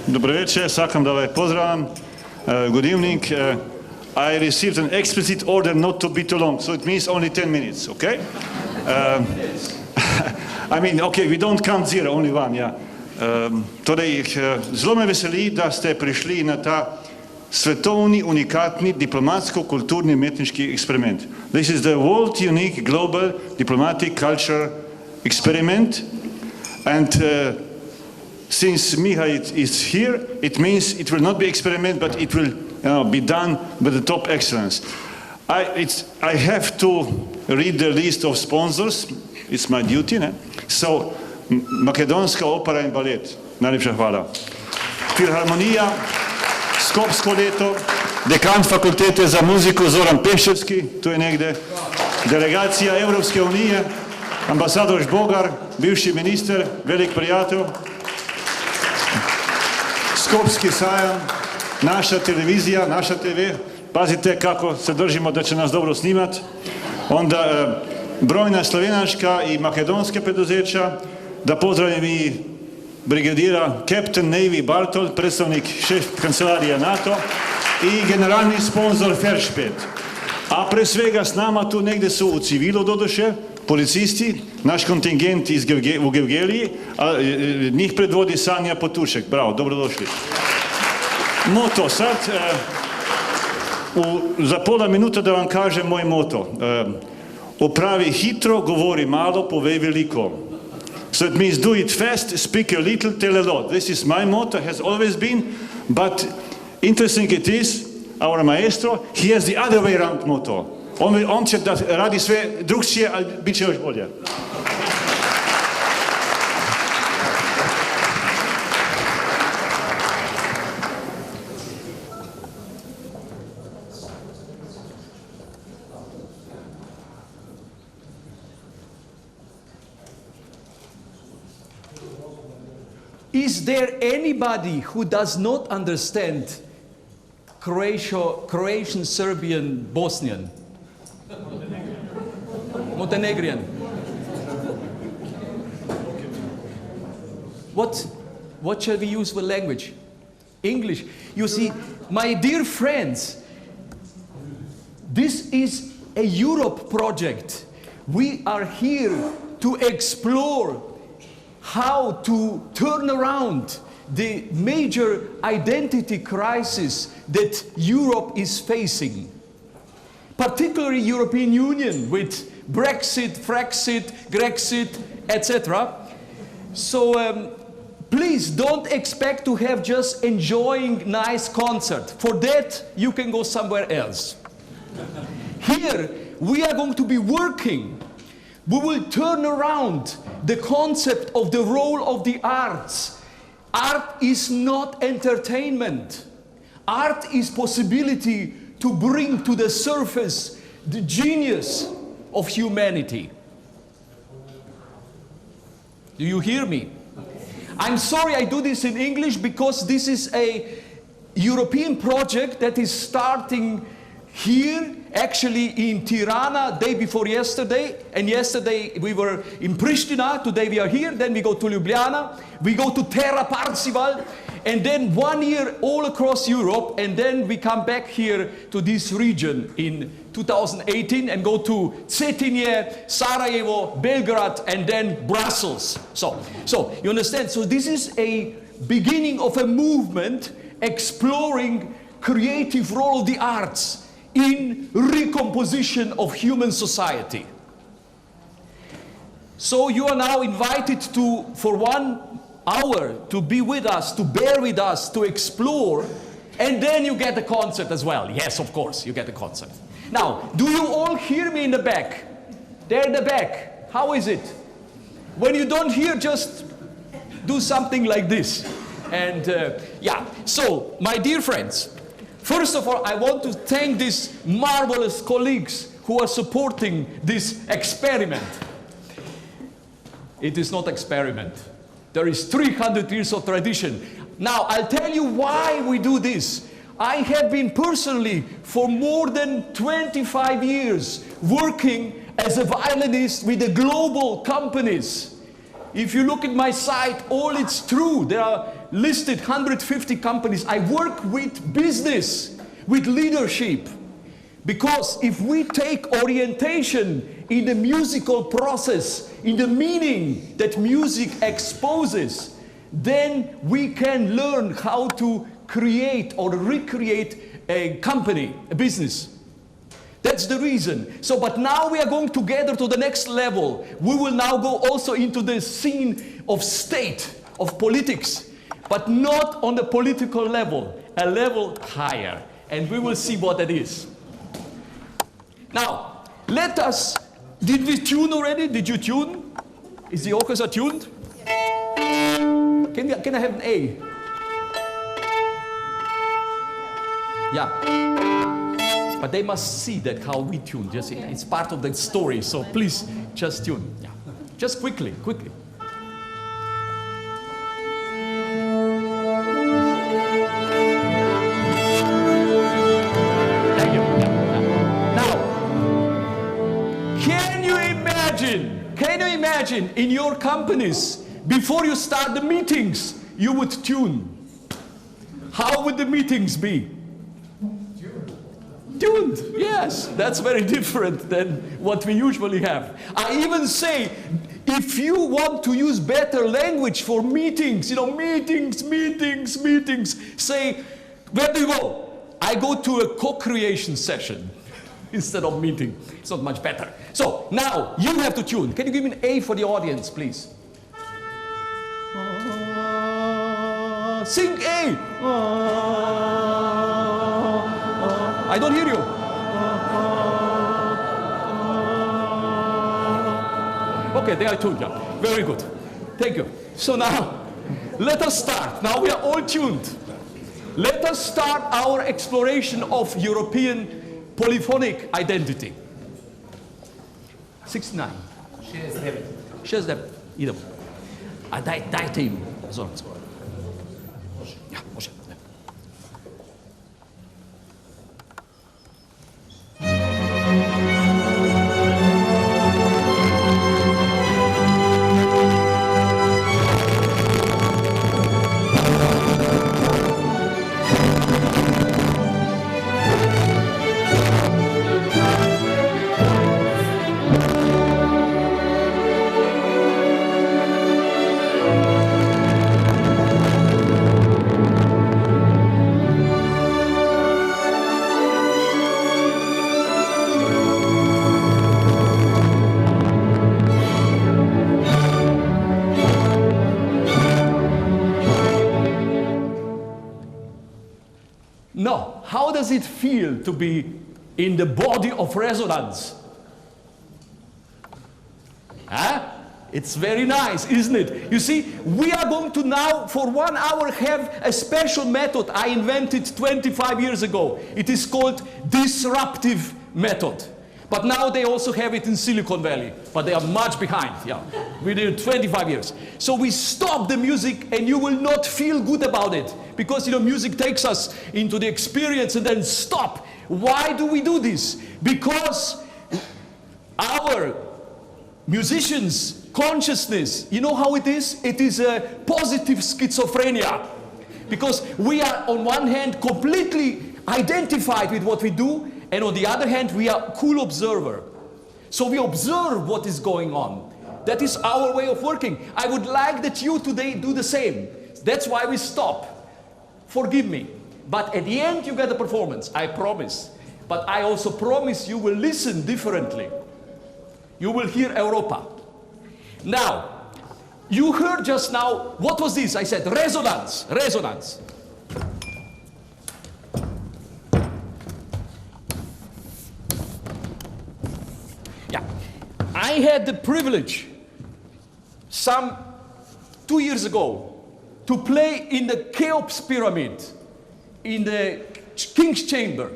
Dobro večer, sakam da vas pozdravim. Good evening. I received an explicit order not to be too long, so it means only 10 minutes, okay? I mean, okay, we don't count zero, only one, yeah. Torej, zelo me veseli, da ste prišli na ta svetovni, unikatni, diplomatsko-kulturni umetniški eksperiment. This is the world unique global diplomatic culture experiment, and since Miha is here, it means it will not be experiment, but it will be done with the top excellence. I have to read the list of sponsors. It's my duty, ne? So, Makedonska opera in balet, najlepša hvala. Filharmonija, Skopsko leto, dekan fakultete za muziko Zoran Peščevski, tu je negde, delegacija Evropske unije, ambasador Žbogar, bivši minister, velik prijatelj, Skopski sajam, naša televizija, naša TV, pazite kako se držimo da će nas dobro snimati, onda brojna slovenaška i makedonske preduzeća, da pozdravim i brigadira Captain Navy Bartol, predstavnik šef kancelarija NATO i generalni sponzor Feršpet. A pre svega s nama tu negde su u civilu doduše, policisti, naš kontingent u Gevgeliji, a njih predvodi Sanja Potušek. Bravo, dobrodošli. Moto, sad, za pola minuta da vam kažem moj moto. Opravi hitro, govori malo, povej veliko. So it means do it fast, speak a little, tell a lot. This is my motto, has always been, but interesting it is, our maestro, he has the other way around motto. On će da radi sve drugčije, ali bit će još bolje. Is there anybody who does not understand Croatian, Serbian, Bosnian? Montenegrin. What shall we use for language? English. You see, my dear friends, this is a Europe project. We are here to explore how to turn around the major identity crisis that Europe is facing. Particularly European Union with Brexit, Frexit, Grexit, etc. So please don't expect to have just enjoying nice concert. For that, you can go somewhere else. Here, we are going to be working. We will turn around the concept of the role of the arts. Art is not entertainment. Art is possibility to bring to the surface the genius of humanity. Do you hear me? I'm sorry I do this in English because this is a European project that is starting here, actually in Tirana, day before yesterday, and yesterday we were in Pristina, today we are here, then we go to Ljubljana, we go to Terra Parzival, and then 1 year all across Europe, and then we come back here to this region in 2018 and go to Cetinje, Sarajevo, Belgrade, and then Brussels. So you understand? So this is a beginning of a movement exploring creative role of the arts in recomposition of human society. So you are now invited to, for 1 hour, to be with us, to bear with us, to explore, and then you get the concert as well. Yes, of course, you get the concert. Now, do you all hear me in the back? There in the back. How is it? When you don't hear, just do something like this. And yeah, so, my dear friends, first of all, I want to thank these marvelous colleagues who are supporting this experiment. It is not experiment. There is 300 years of tradition. Now, I'll tell you why we do this. I have been personally, for more than 25 years, working as a violinist with the global companies. If you look at my site, all it's true. There are listed 150 companies. I work with business, with leadership. Because if we take orientation in the musical process, in the meaning that music exposes, then we can learn how to create or recreate a company, a business. That's the reason. So, but now we are going together to the next level. We will now go also into the scene of state, of politics, but not on the political level, a level higher. And we will see what that is. Now, let us, did we tune already? Did you tune? Is the orchestra tuned? Can I have an A? Yeah. But they must see that how we tune. Just, it's part of the story, so please just tune. Yeah. Just quickly. Can you imagine in your companies, before you start the meetings, you would tune? How would the meetings be? Tuned, yes. That's very different than what we usually have. I even say, if you want to use better language for meetings, meetings, say, where do you go? I go to a co-creation session. Instead of meeting. It's not much better. So now you have to tune. Can you give me an A for the audience, please? Sing A. I don't hear you. Okay, they are tuned. Yeah. Very good. Thank you. So now, let us start. Now we are all tuned. Let us start our exploration of European polyphonic identity. 69. 69. Idemo. A dajte im. Zoran. Ja, može. No, how does it feel to be in the body of resonance? Huh? It's very nice, isn't it? You see, we are going to now, for 1 hour, have a special method I invented 25 years ago. It is called disruptive method. But now they also have it in Silicon Valley, but they are much behind. Yeah, we did it 25 years. So we stop the music and you will not feel good about it because, music takes us into the experience and then stop. Why do we do this? Because our musicians' consciousness, you know how it is? It is a positive schizophrenia. Because we are on one hand completely identified with what we do, and on the other hand, we are cool observer. So we observe what is going on. That is our way of working. I would like that you today do the same. That's why we stop. Forgive me. But at the end, you get a performance. I promise. But I also promise you will listen differently. You will hear Europa. Now, you heard just now, what was this? I said resonance. Resonance. I had the privilege some 2 years ago to play in the Cheops pyramid in the King's Chamber.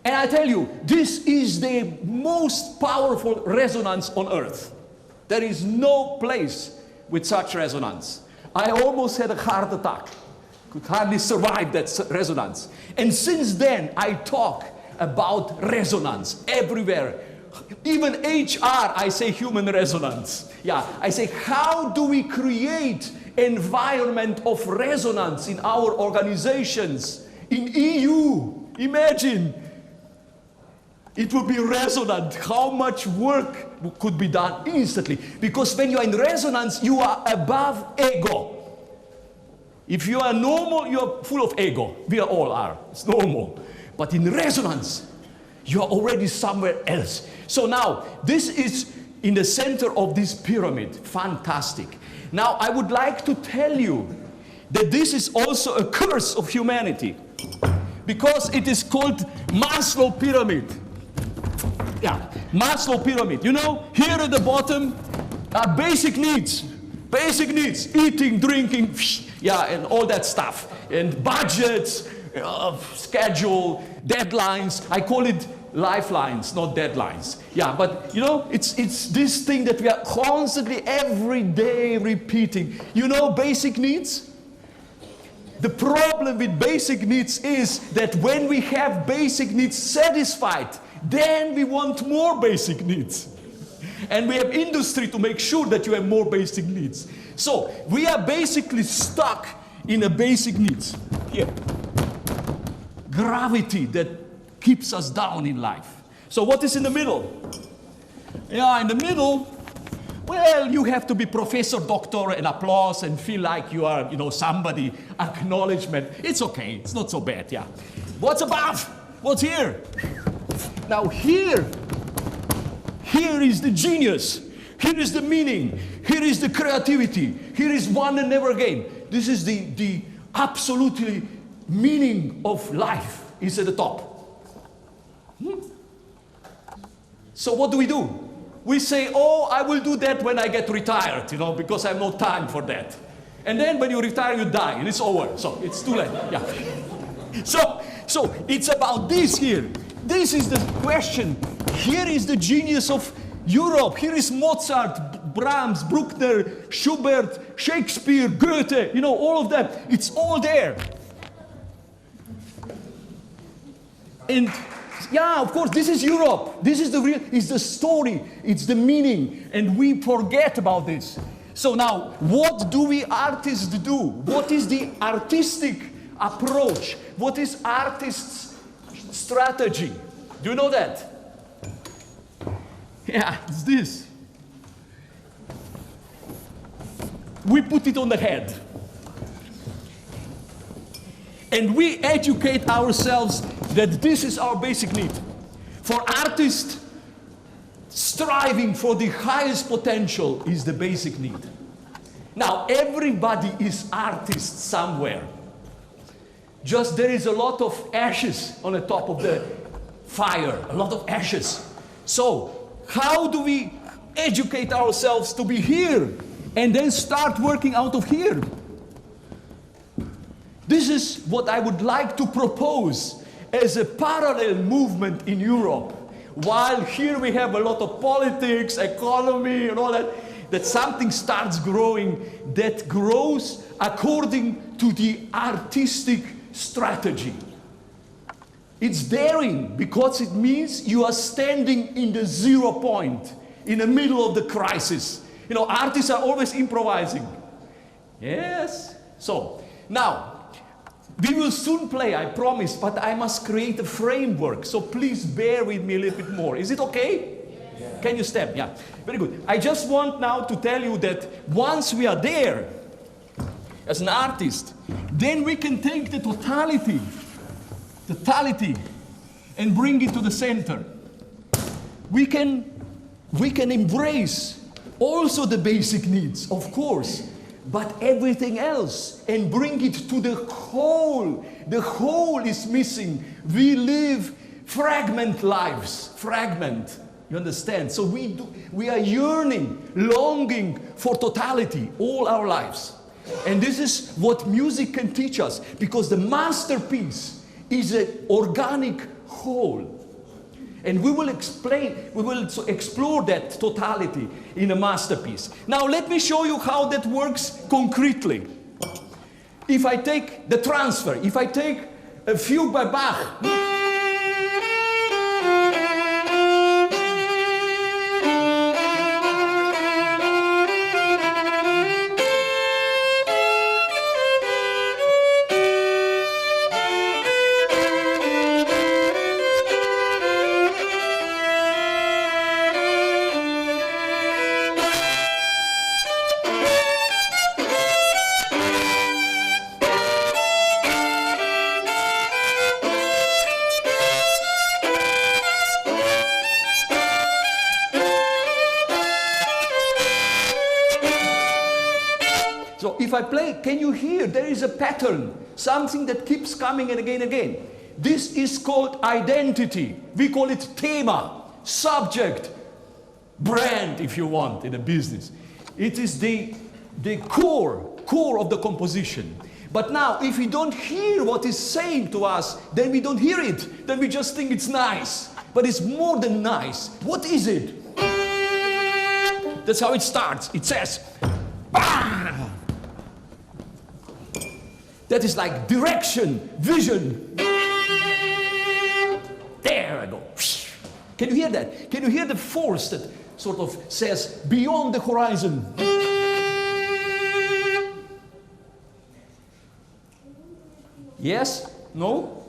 And I tell you, this is the most powerful resonance on earth. There is no place with such resonance. I almost had a heart attack. Could hardly survive that resonance. And since then, I talk about resonance everywhere. Even HR, I say human resonance. Yeah, I say, how do we create environment of resonance in our organizations, in EU. Imagine, it would be resonant. How much work could be done instantly? Because when you are in resonance, you are above ego. If you are normal, you are full of ego. We all are. It's normal. But in resonance, you are already somewhere else. So now, this is in the center of this pyramid. Fantastic. Now, I would like to tell you that this is also a curse of humanity, because it is called Maslow pyramid. Yeah, Maslow pyramid. You know, here at the bottom are basic needs. Basic needs, eating, drinking, yeah, and all that stuff. And budgets, schedule, deadlines. I call it lifelines, not deadlines. Yeah, but you know, it's this thing that we are constantly, every day repeating. You know, basic needs? The problem with basic needs is that when we have basic needs satisfied, then we want more basic needs. And we have industry to make sure that you have more basic needs. So we are basically stuck in a basic needs. Here. Gravity that keeps us down in life. So what is in the middle? Yeah, in the middle, well, you have to be professor, doctor, and applause, and feel like you are, you know, somebody, acknowledgement. It's okay, it's not so bad, yeah. What's above? What's here? Now here is the genius. Here is the meaning. Here is the creativity. Here is one and never again. This is the absolutely meaning of life is at the top. So what do? We say, oh, I will do that when I get retired, you know, because I have no time for that. And then when you retire, you die, and it's over. So it's too late. Yeah. So it's about this here. This is the question. Here is the genius of Europe. Here is Mozart, Brahms, Bruckner, Schubert, Shakespeare, Goethe, you know, all of that. It's all there. And yeah, of course, this is Europe. This is the real, it's the story, it's the meaning, and we forget about this. So now, what do we artists do? What is the artistic approach? What is artists' strategy? Do you know that? Yeah, it's this. We put it on the head. And we educate ourselves that this is our basic need. For artists, striving for the highest potential is the basic need. Now, everybody is artist somewhere. Just there is a lot of ashes on the top of the fire, a lot of ashes. So, how do we educate ourselves to be here and then start working out of here? This is what I would like to propose as a parallel movement in Europe. While here we have a lot of politics, economy, and all that something starts growing that grows according to the artistic strategy. It's daring because it means you are standing in the 0 point, in the middle of the crisis. You know, artists are always improvising. Yes. So, now, we will soon play, I promise, but I must create a framework. So please bear with me a little bit more. Is it okay? Yeah. Can you step? Yeah. Very good. I just want now to tell you that once we are there, as an artist, then we can take the totality, and bring it to the center. We can embrace also the basic needs, of course, but everything else, and bring it to the whole. The whole is missing. We live fragment lives, fragment. You understand? So we are yearning, longing for totality all our lives. And this is what music can teach us, because the masterpiece is an organic whole. And we will explore that totality in a masterpiece. Now let me show you how that works concretely. If I take the transfer, if I take a fugue by Bach, if I play, can you hear? There is a pattern, something that keeps coming and again. This is called identity. We call it thema, subject, brand, if you want, in a business. It is the core of the composition. But now, if we don't hear what is saying to us, then we don't hear it. Then we just think it's nice. But it's more than nice. What is it? That's how it starts. It says, bah! That is like direction, vision. There I go. Can you hear that? Can you hear the force that sort of says beyond the horizon? Yes? No?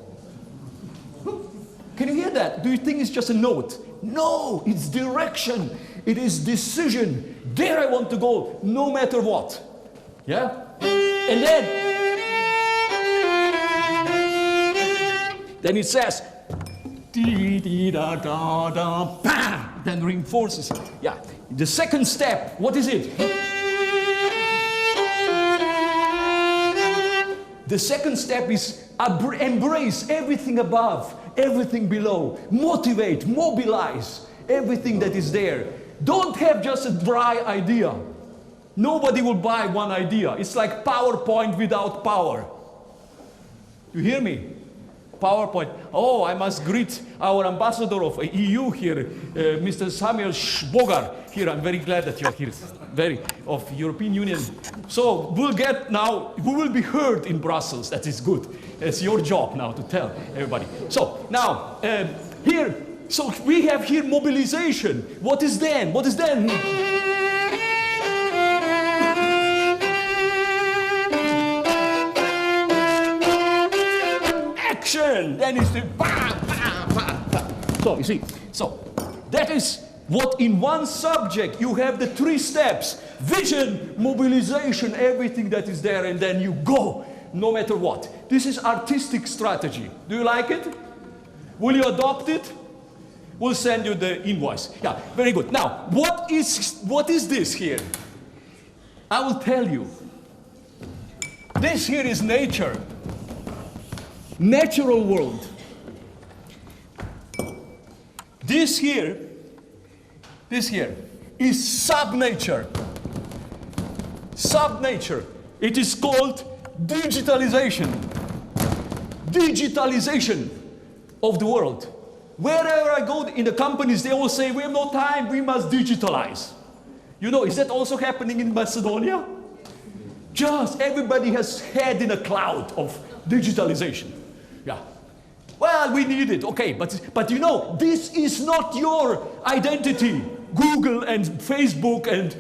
Can you hear that? Do you think it's just a note? No, it's direction. It is decision. There I want to go, no matter what. Yeah? And then it says, dee dee da da da, bam! Then reinforces it. Yeah. The second step, what is it? The second step is embrace everything above, everything below. Motivate, mobilize everything that is there. Don't have just a dry idea. Nobody will buy one idea. It's like PowerPoint without power. You hear me? PowerPoint. Oh, I must greet our ambassador of EU here, Mr. Samuel Bogar. Here, I'm very glad that you're here. Of European Union. So we will be heard in Brussels. That is good. It's your job now to tell everybody. So now here, so we have here mobilization. What is then? What is then? Action. Then it's the bah, bah, bah, bah. So you see. So that is. What in one subject you have the three steps: vision, mobilization, everything that is there, and then you go, no matter what. This is artistic strategy. Do you like it? Will you adopt it? We'll send you the invoice. Yeah, very good. Now, what is this here? I will tell you. This here is nature. Natural world. This here is subnature. Subnature. It is called digitalization. Digitalization of the world. Wherever I go in the companies, they all say, we have no time, we must digitalize. You know, is that also happening in Macedonia? Just everybody has head in a cloud of digitalization. Yeah. Well, we need it, okay, but you know, this is not your identity. Google and Facebook and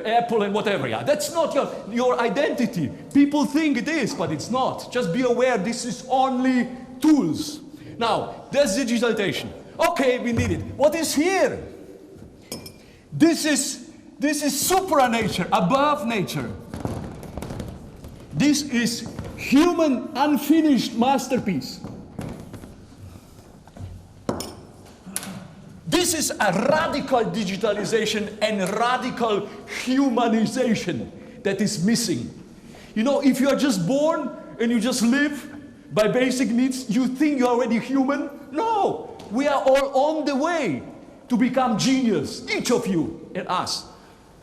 Apple and whatever, yeah. That's not your identity. People think it is, but it's not. Just be aware, this is only tools. Now, that's digitalization. Okay, we need it. What is here? This is supranature, above nature. This is human unfinished masterpiece. This is a radical digitalization and radical humanization that is missing. You know, if you are just born and you just live by basic needs, you think you're already human? No, we are all on the way to become genius, each of you and us.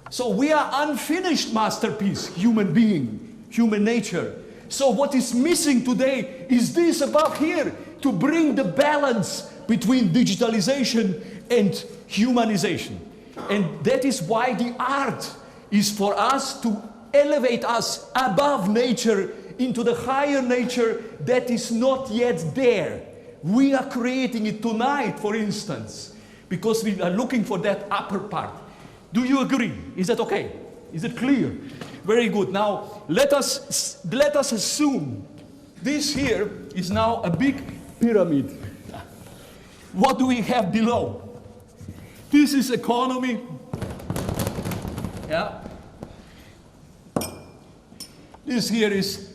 So we are unfinished masterpiece, human being, human nature. So what is missing today is this above here, to bring the balance between digitalization and humanization. And that is why the art is for us to elevate us above nature into the higher nature that is not yet there. We are creating it tonight, for instance, because we are looking for that upper part. Do you agree? Is that okay? Is it clear? Very good. Now, let us assume this here is now a big pyramid. What do we have below? This is economy. Yeah. This here is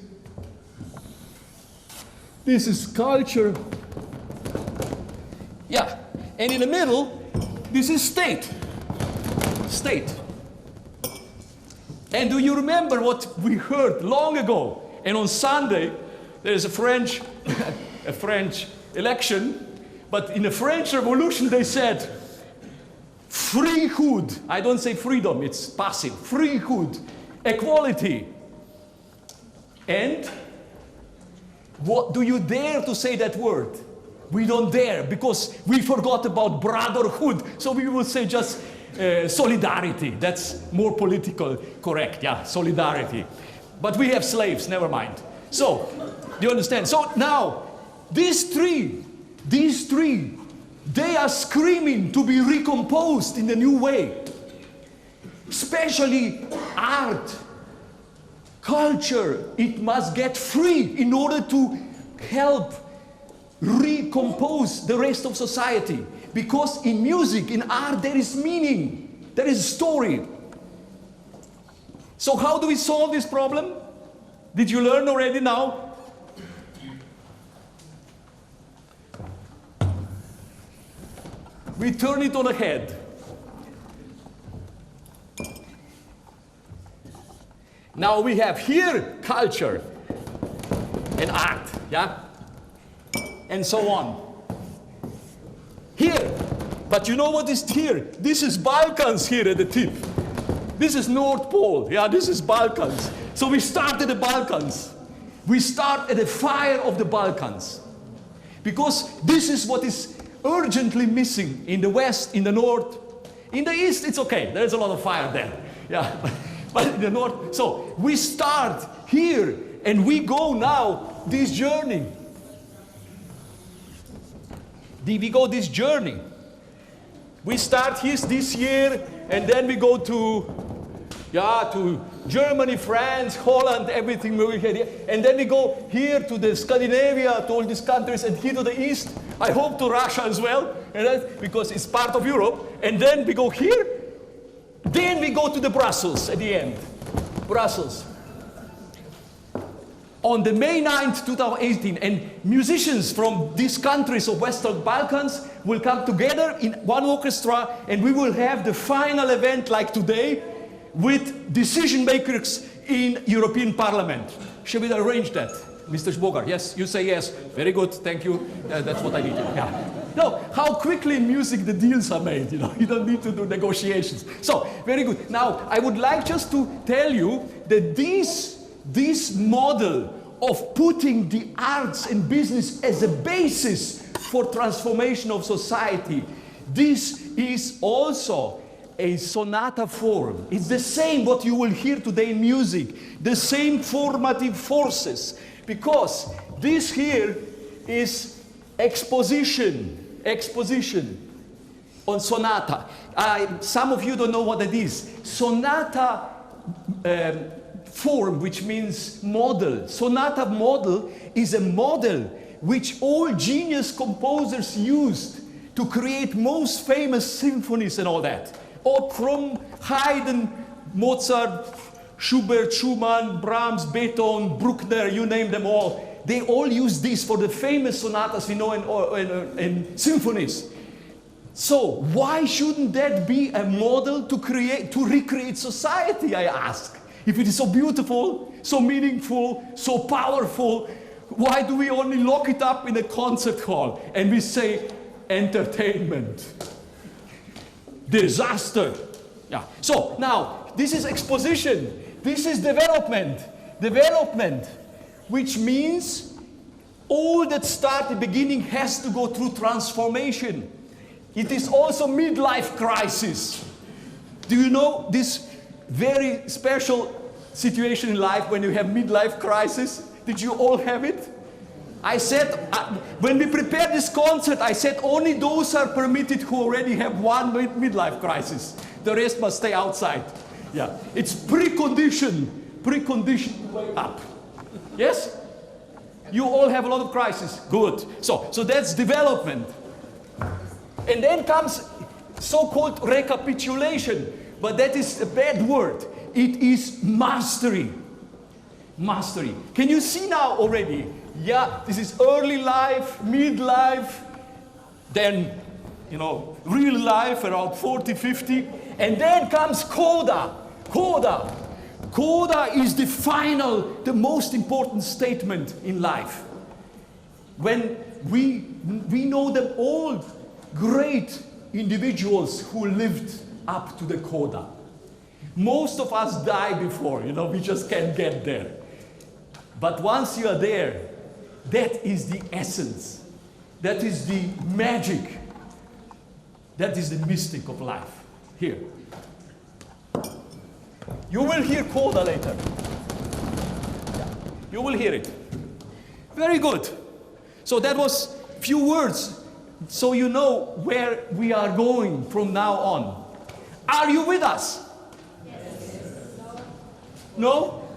culture. Yeah. And in the middle, this is state. State. And do you remember what we heard long ago? And on Sunday, there's a French, a French election, but in the French Revolution they said, freehood. I don't say freedom, it's passive. Freehood, equality. And what do you dare to say that word? We don't dare because we forgot about brotherhood. So we will say just solidarity. That's more political correct. Yeah, solidarity. But we have slaves, never mind. So, do you understand? So now, these three, they are screaming to be recomposed in a new way. Especially art, culture, it must get free in order to help recompose the rest of society. Because in music, in art, there is meaning, there is story. So how do we solve this problem? Did you learn already now? We turn it on the head. Now we have here culture and art, yeah? And so on. Here, but you know what is here? This is Balkans here at the tip. This is North Pole, yeah, this is Balkans. So we start at the Balkans. We start at the fire of the Balkans. Because this is what is urgently missing in the West, in the North. In the East, it's okay. There's a lot of fire there. Yeah, but in the North. So we start here and we go now this journey. We go this journey. We start here this year and then we go to Germany, France, Holland, everything we had here. And then we go here to the Scandinavia, to all these countries, and here to the east. I hope to Russia as well, and that, because it's part of Europe. And then we go here. Then we go to the Brussels at the end. Brussels. On the May 9th, 2018, and musicians from these countries of Western Balkans will come together in one orchestra, and we will have the final event like today, with decision makers in European Parliament. Shall we arrange that, Mr. Schbogar? Yes, you say yes. Very good, thank you. That's what I need. Yeah. No, how quickly in music the deals are made, you know. You don't need to do negotiations. So, very good. Now, I would like just to tell you that this model of putting the arts and business as a basis for transformation of society, this is also a sonata form. It's the same what you will hear today in music, the same formative forces, because this here is exposition on sonata. Some of you don't know what it is. Sonata form, which means model. Sonata model is a model which all genius composers used to create most famous symphonies and all that. Or from Haydn, Mozart, Schubert, Schumann, Brahms, Beethoven, Bruckner, you name them all. They all use this for the famous sonatas we know and symphonies. So why shouldn't that be a model to recreate society, I ask? If it is so beautiful, so meaningful, so powerful, why do we only lock it up in a concert hall and we say entertainment? Disaster. Yeah. So now, this is exposition. This is development. Development, which means all that start at the beginning has to go through transformation. It is also midlife crisis. Do you know this very special situation in life when you have midlife crisis? Did you all have it? I said, when we prepared this concert, I said only those are permitted who already have one midlife crisis. The rest must stay outside. Yeah, it's precondition up. Yes? You all have a lot of crises. Good. So that's development. And then comes so-called recapitulation. But that is a bad word. It is mastery. Mastery. Can you see now already? Yeah, this is early life, midlife, then, real life around 40, 50. And then comes coda. Coda. Coda is the final, the most important statement in life. When we know them all great individuals who lived up to the coda. Most of us die before, we just can't get there. But once you are there, that is the essence. That is the magic. That is the mystic of life. Here. You will hear coda later. You will hear it. Very good. So that was few words, so you know where we are going from now on. Are you with us? Yes. No?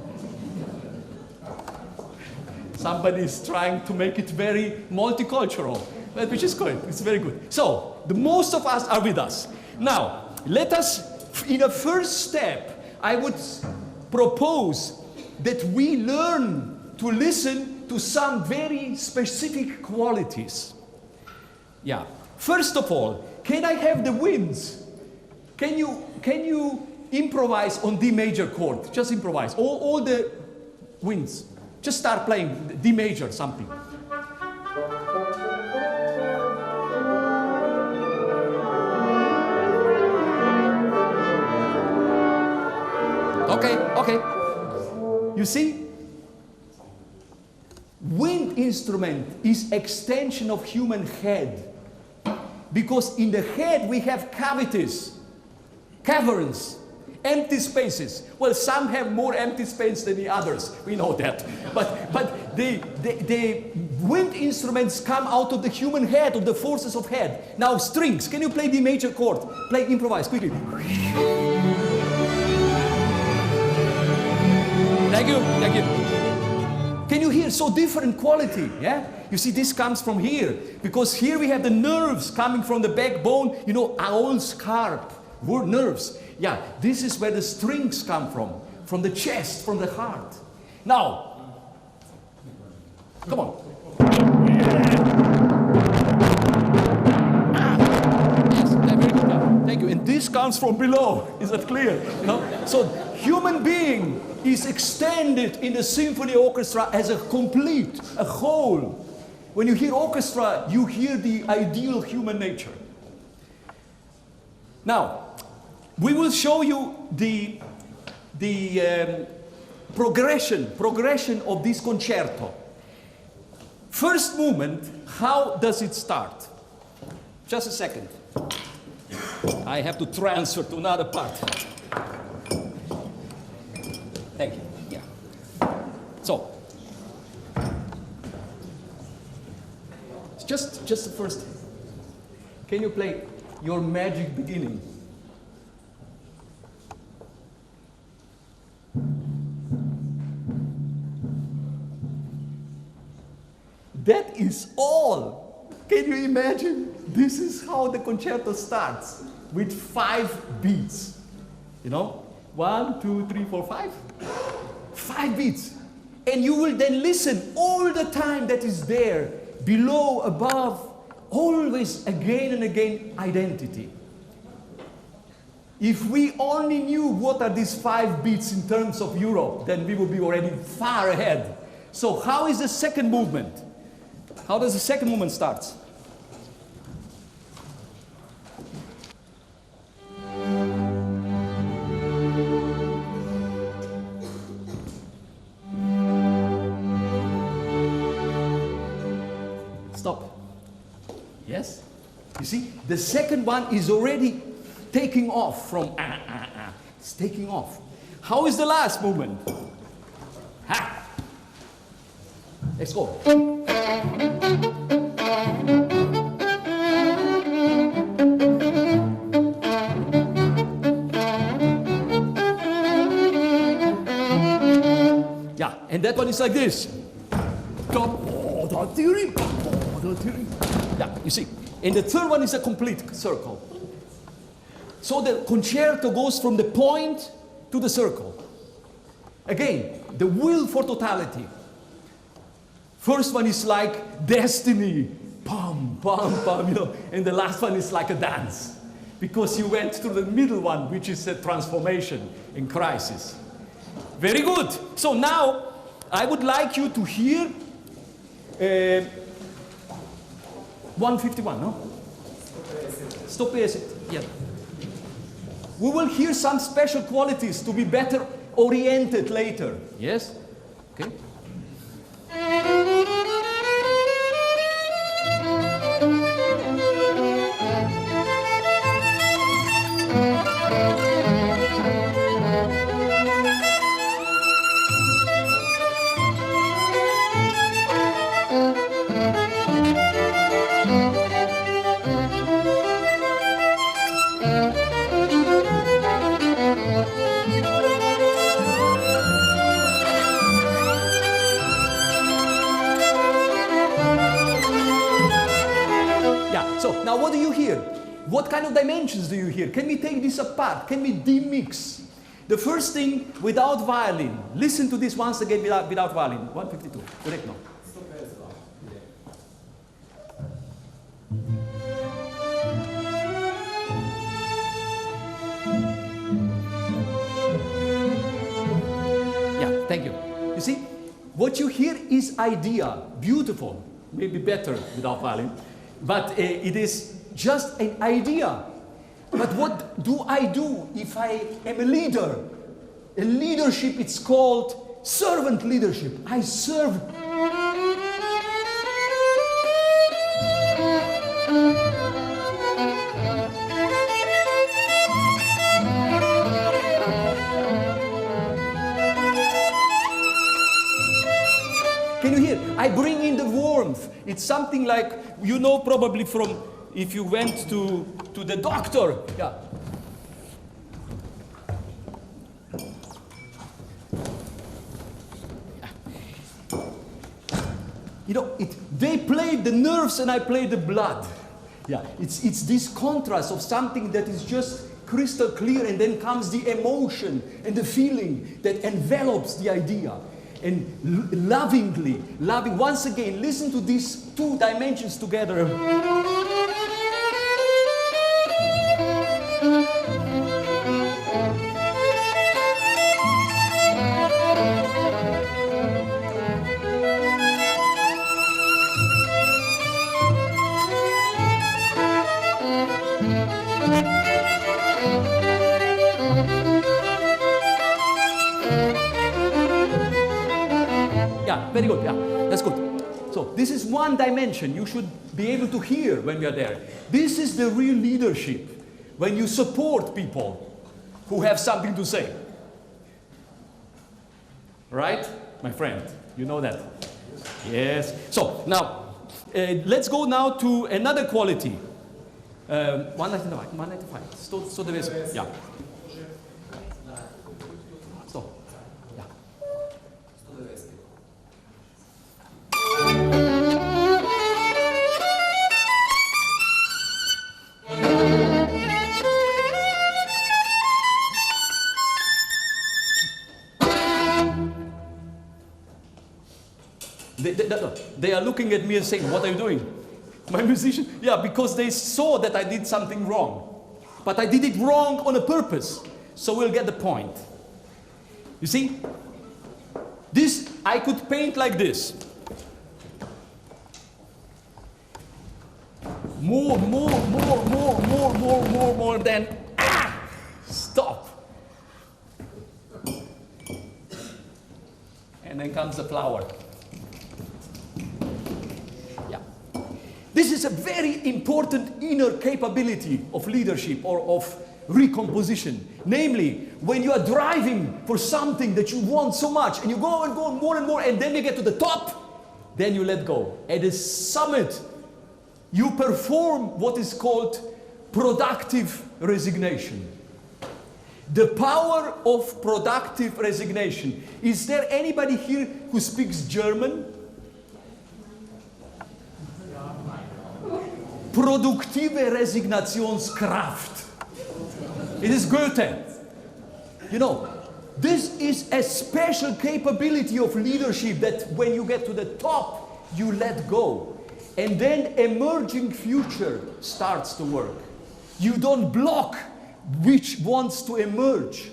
Somebody is trying to make it very multicultural, which is good. It's very good. So, the most of us are with us. Now, let us, in a first step, I would propose that we learn to listen to some very specific qualities. Yeah. First of all, can I have the winds? Can you improvise on D major chord? Just improvise. All the winds. Just start playing D major something. Okay. You see? Wind instrument is extension of human head. Because in the head we have cavities, caverns, empty spaces. Well, some have more empty space than the others. We know that. But the wind instruments come out of the human head, of the forces of head. Now strings. Can you play the major chord? Play, improvise quickly. Thank you. Can you hear so different quality? Yeah? You see, this comes from here. Because here we have the nerves coming from the backbone, all scarp, nerves. Yeah, this is where the strings come from the chest, from the heart. Now, come on. Yes, very good. Thank you. And this comes from below. Is that clear? So, human being is extended in the symphony orchestra as a complete, a whole. When you hear orchestra, you hear the ideal human nature. Now, we will show you the progression of this concerto. First movement, how does it start? Just a second. I have to transfer to another part. Thank you. Yeah. So, just the first. Can you play your magic beginning? That is all. Can you imagine? This is how the concerto starts, with 5 beats. 1, 2, 3, 4, 5. 5 beats. And you will then listen all the time that is there, below, above, always again and again identity. If we only knew what are these 5 beats in terms of Europe, then we would be already far ahead. So how is the second movement? How does the second movement start? Stop. Yes? You see, the second one is already taking off from It's taking off. How is the last movement? Ha! Let's go. Yeah, and that one is like this. Yeah, you see. And the third one is a complete circle. So the concerto goes from the point to the circle. Again, the will for totality. First one is like destiny, pam, pam, pam, and the last one is like a dance. Because you went through the middle one, which is a transformation in crisis. Very good. So now I would like you to hear 151, no? Stop it. Yeah. We will hear some special qualities to be better oriented later. Yes? Okay. So, now what do you hear? What kind of dimensions do you hear? Can we take this apart? Can we demix? The first thing, without violin. Listen to this once again without violin. 152. Correct, no? Yeah, thank you. You see, what you hear is idea. Beautiful. Maybe better without violin. But it is just an idea. But what do I do if I am a leader? A leadership, it's called servant leadership. I serve. Can you hear? I bring in the warmth. It's something like, you know, probably from if you went to the doctor. Yeah. You know, they play the nerves and I play the blood. Yeah, it's this contrast of something that is just crystal clear, and then comes the emotion and the feeling that envelops the idea. And loving, once again, listen to these two dimensions together. Very good, yeah, that's good. So this is one dimension you should be able to hear when we are there. This is the real leadership, when you support people who have something to say. Right, my friend? You know that? Yes. So now, let's go now to another quality. 195. Sto deve essere. Yeah. They are looking at me and saying, what are you doing? My musician? Yeah, because they saw that I did something wrong. But I did it wrong on a purpose. So we'll get the point. You see? This, I could paint like this. More than, stop. And then comes the flower. This is a very important inner capability of leadership or of recomposition. Namely, when you are driving for something that you want so much, and you go and go more and more, and then you get to the top, then you let go. At the summit, you perform what is called productive resignation. The power of productive resignation. Is there anybody here who speaks German? Produktive Resignationskraft. It is Goethe. You know, this is a special capability of leadership that when you get to the top, you let go. And then emerging future starts to work. You don't block which wants to emerge.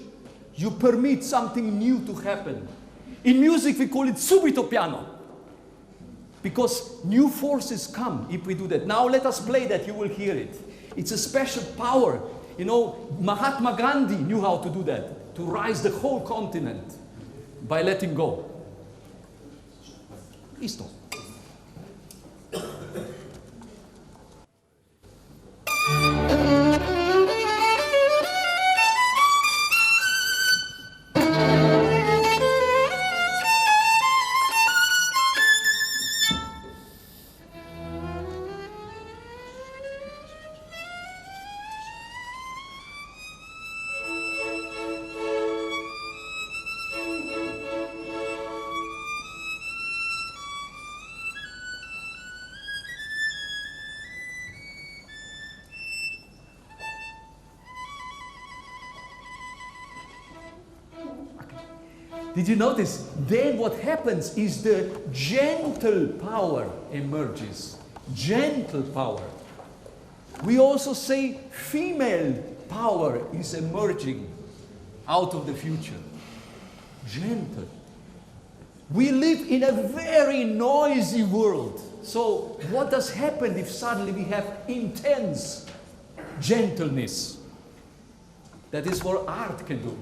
You permit something new to happen. In music, we call it subito piano. Because new forces come if we do that. Now let us play that, you will hear it. It's a special power. You know, Mahatma Gandhi knew how to do that, to rise the whole continent by letting go. Listo. Did you notice? Then what happens is the gentle power emerges. Gentle power. We also say female power is emerging out of the future. Gentle. We live in a very noisy world. So what does happen if suddenly we have intense gentleness? That is what art can do.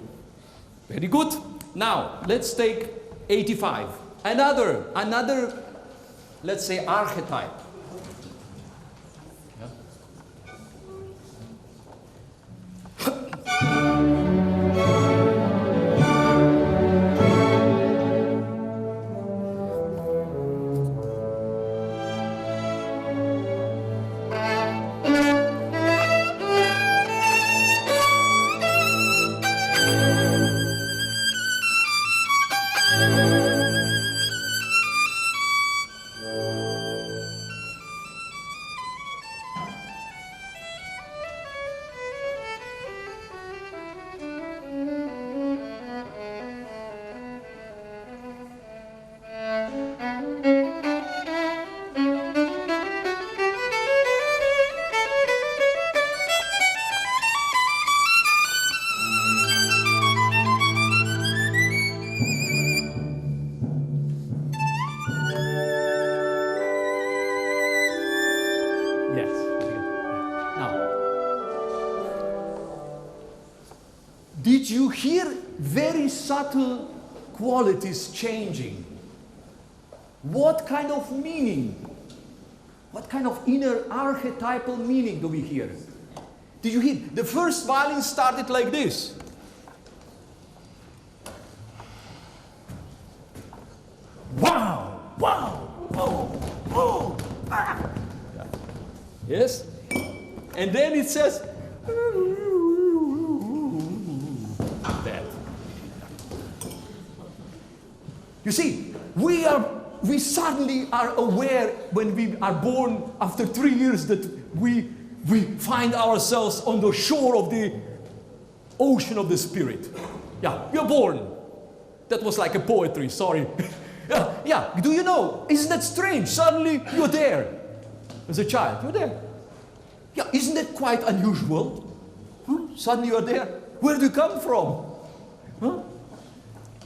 Very good. Now, let's take 85. Another, let's say, archetype. Yeah. Did you hear very subtle qualities changing? What kind of meaning? What kind of inner archetypal meaning do we hear? Did you hear? The first violin started like this. Wow, wow, wow, wow. Ah. Yes? And then it says, that. You see, we suddenly are aware when we are born after 3 years that we find ourselves on the shore of the ocean of the spirit. Yeah, you're born. That was like a poetry, sorry. Yeah, do you know? Isn't that strange? Suddenly you're there. As a child, you're there. Yeah, isn't that quite unusual? Suddenly you're there. Where do you come from? Huh?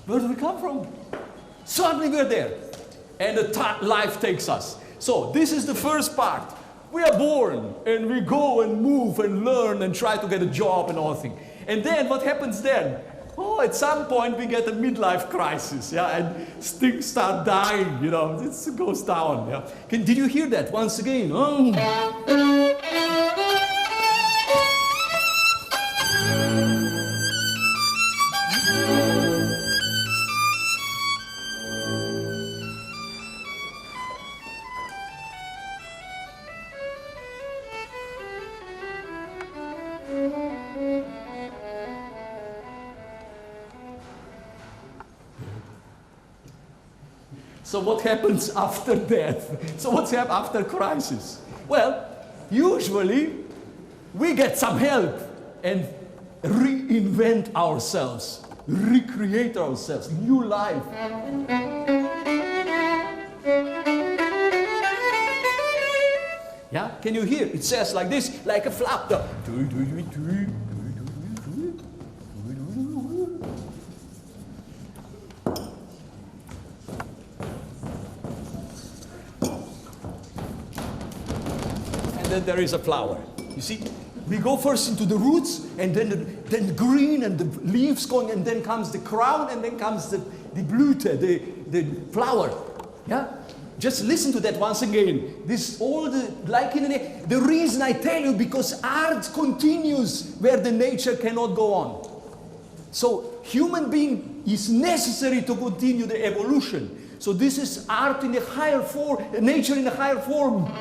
Where do we come from? Suddenly we're there. And life takes us. So this is the first part. We are born and we go and move and learn and try to get a job and all things. And then what happens then? Oh, at some point we get a midlife crisis, yeah, and things start dying, you know, it goes down, yeah. Did you hear that once again? Oh. So what happens after death? So what's happened after crisis? Well, usually we get some help and reinvent ourselves, recreate ourselves, new life. Yeah, can you hear? It says like this, like a flauta. then there is a flower. You see, we go first into the roots, and then the green and the leaves going, and then comes the crown, and then comes the blüte, the flower. Yeah? Just listen to that once again. This all like in the reason I tell you, because art continues where the nature cannot go on. So human being is necessary to continue the evolution. So this is art in a higher form, nature in a higher form.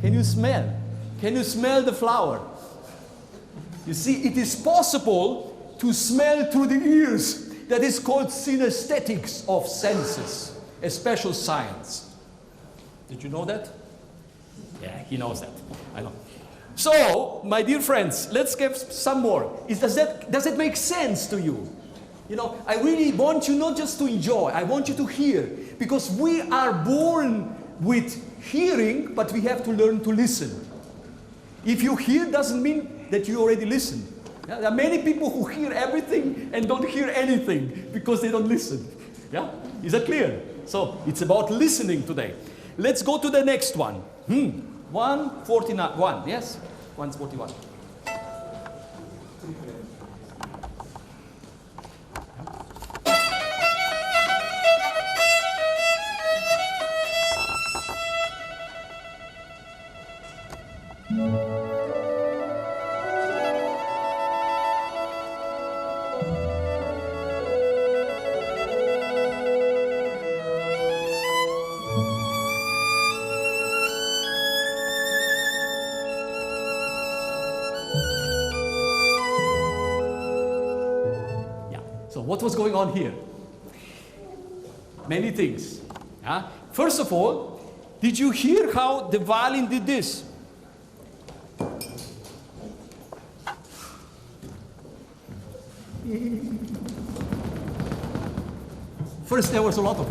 Can you smell? Can you smell the flower? You see, it is possible to smell through the ears. That is called synesthetics of senses, a special science. Did you know that? Yeah, he knows that. I know. So, my dear friends, let's get some more. Does it make sense to you? You know, I really want you not just to enjoy, I want you to hear. Because we are born with hearing, but we have to learn to listen. If you hear, doesn't mean that you already listen. Yeah? There are many people who hear everything and don't hear anything because they don't listen. Yeah? Is that clear? So it's about listening today. Let's go to the next one. 149. One, yes? 141. What was going on here? Many things. First of all, did you hear how the violin did this? First there was a lot of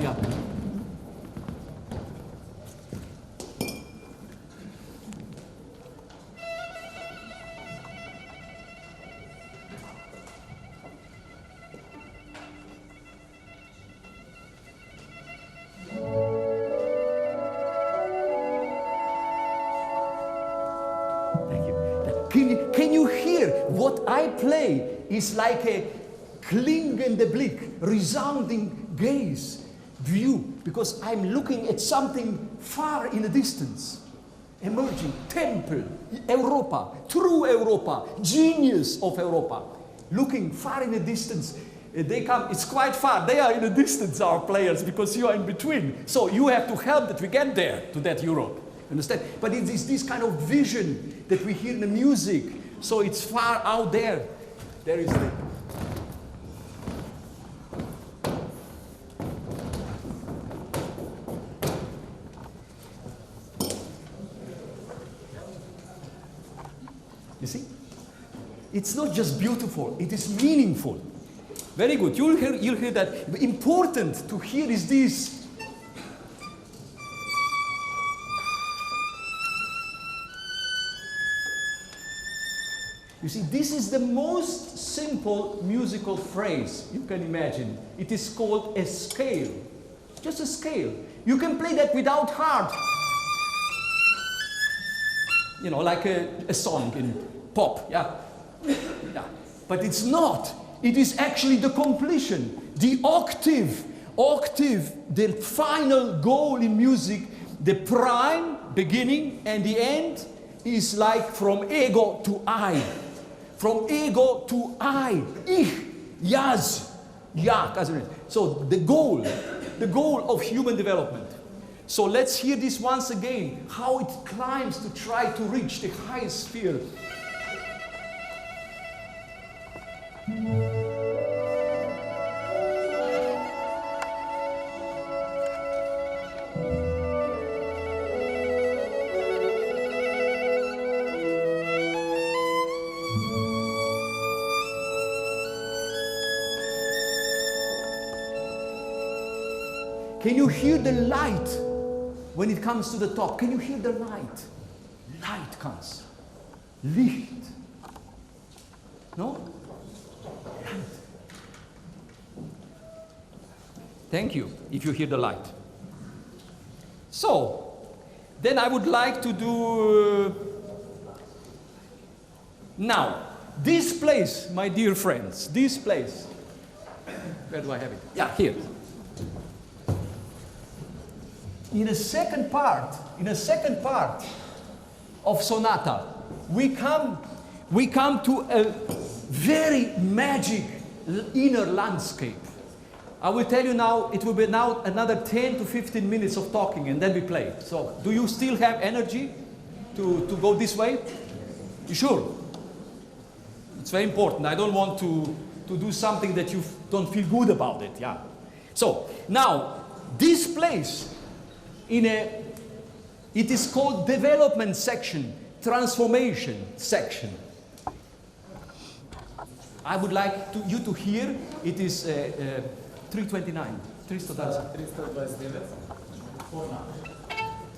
Can you hear what I play is like a klingende Blick, resounding gaze, view, because I'm looking at something far in the distance, emerging, temple, Europa, true Europa, genius of Europa, looking far in the distance. They come, it's quite far, they are in the distance, our players, because you are in between. So you have to help that we get there, to that Europe. Understand? But it is this kind of vision that we hear in the music. So it's far out there. There is the... You see? It's not just beautiful, it is meaningful. Very good. You'll hear that. Important to hear is this. You see, this is the most simple musical phrase you can imagine. It is called a scale. Just a scale. You can play that without heart. You know, like a song in pop, yeah? Yeah. But it's not. It is actually the completion, the octave, the final goal in music, the prime, beginning, and the end is like from ego to I. From ego to I. Ich, Yaz, Ja. So the goal of human development. So let's hear this once again, how it climbs to try to reach the highest sphere. Can you hear the light when it comes to the top? Can you hear the light? Light comes. Licht. No? Light. Thank you, if you hear the light. So, then I would like to do... now, this place, my dear friends, this place. Where do I have it? Yeah, here. In a second part of sonata, we come to a very magic inner landscape. I will tell you now, it will be now another 10 to 15 minutes of talking and then we play. So, do you still have energy to go this way? You sure? It's very important. I don't want to do something that you don't feel good about it, yeah. So, now, this place, it is called development section, transformation section. I would like you to hear, it is 329. 329.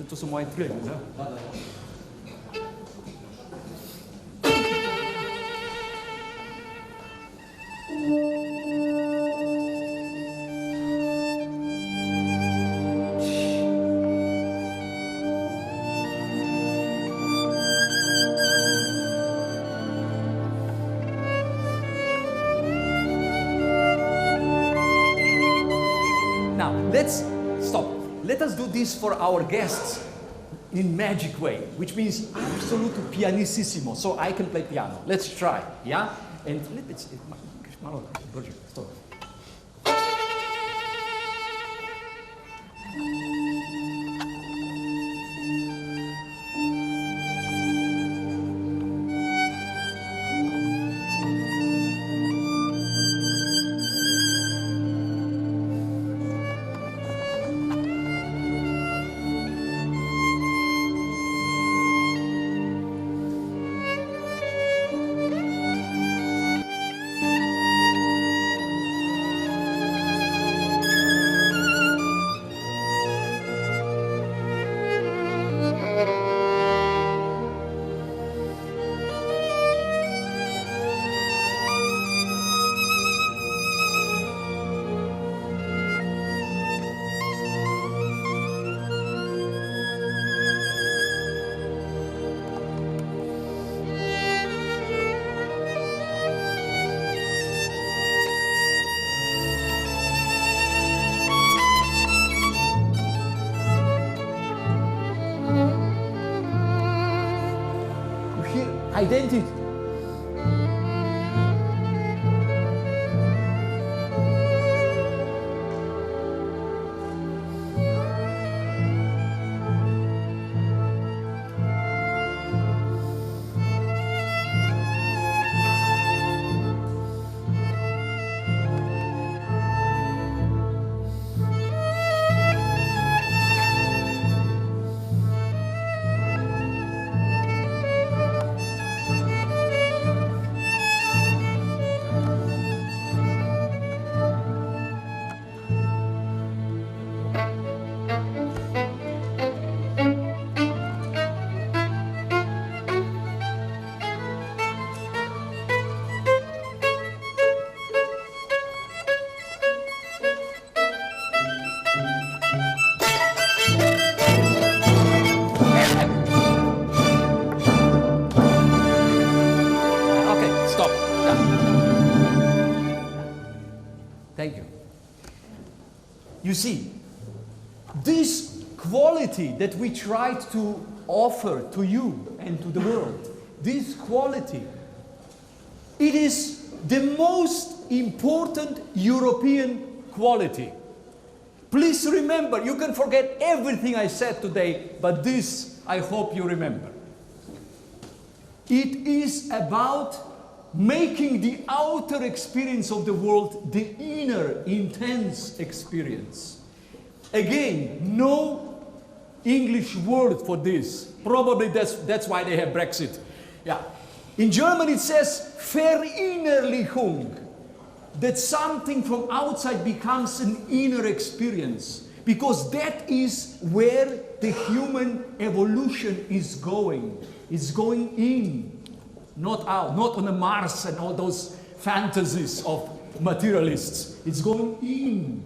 To su moje trije, da? Let's stop. Let us do this for our guests in magic way, which means absoluto pianissimo, so I can play piano. Let's try, yeah? And let's stop. Identity. Thank you. You see, this quality that we tried to offer to you and to the world, this quality, it is the most important European quality. Please remember, you can forget everything I said today, but this I hope you remember. It is about making the outer experience of the world the inner, intense experience. Again, no English word for this. Probably that's why they have Brexit. Yeah. In German it says Verinnerlichung, that something from outside becomes an inner experience, because that is where the human evolution is going. It's going in, not out, not on the Mars and all those fantasies of materialists. It's going in.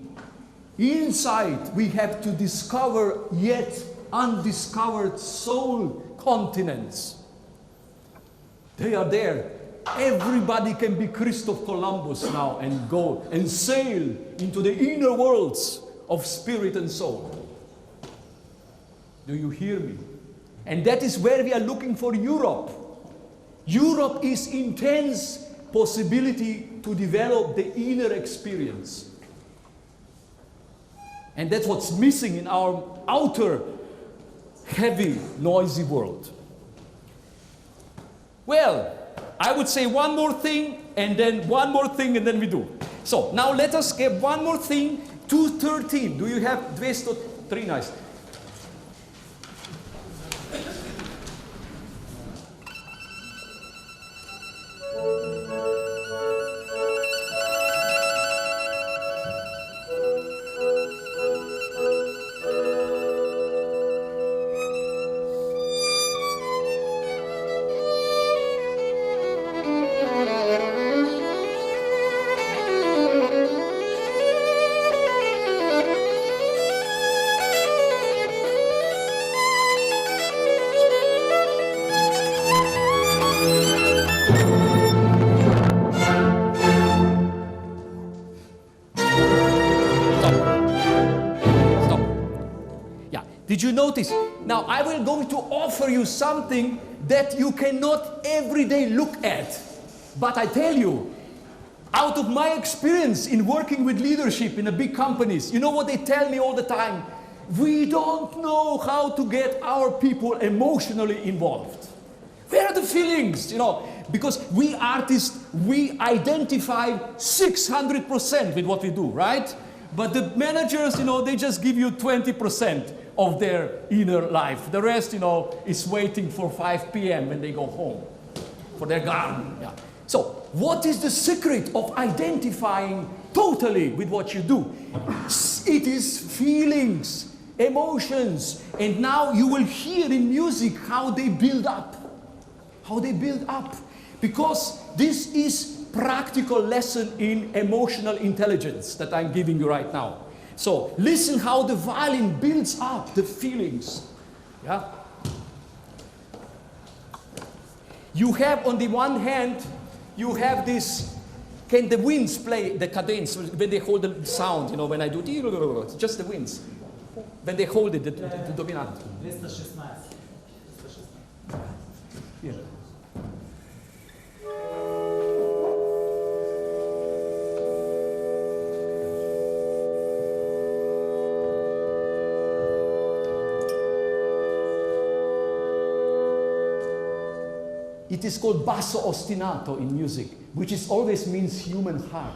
Inside, we have to discover yet undiscovered soul continents. They are there. Everybody can be Christoph Columbus now and go and sail into the inner worlds of spirit and soul. Do you hear me? And that is where we are looking for Europe. Europe is intense possibility to develop the inner experience. And that's what's missing in our outer, heavy, noisy world. Well, I would say one more thing, and then one more thing, and then we do. So, now let us get one more thing, 213. Do you have 213? Did you notice? Now I will going to offer you something that you cannot every day look at. But I tell you, out of my experience in working with leadership in the big companies, you know what they tell me all the time? We don't know how to get our people emotionally involved. Where are the feelings? You know, because we artists, we identify 600% with what we do, right? But the managers, you know, they just give you 20% of their inner life. The rest, you know, is waiting for 5 p.m. when they go home for their garden. Yeah. So, what is the secret of identifying totally with what you do? It is feelings, emotions, and now you will hear in music how they build up. How they build up. Because this is practical lesson in emotional intelligence that I'm giving you right now. So listen how the violin builds up the feelings. Yeah? You have on the one hand, you have this, can the winds play the cadence when they hold the sound, you know, when I do, just the winds. When they hold it, the dominant. 216. Yeah. It is called basso ostinato in music, which is always means human heart.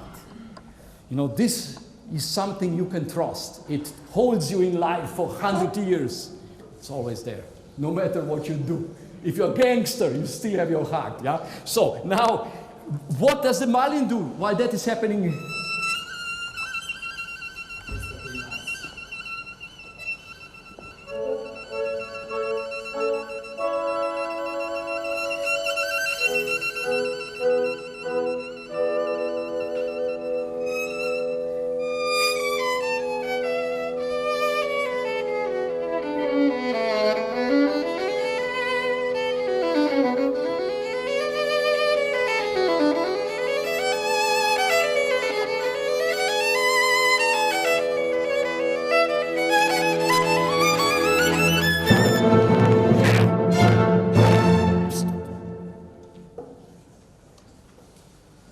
You know, this is something you can trust. It holds you in life for 100 years. It's always there, no matter what you do. If you're a gangster, you still have your heart, yeah? So, now, what does the violin do while that is happening?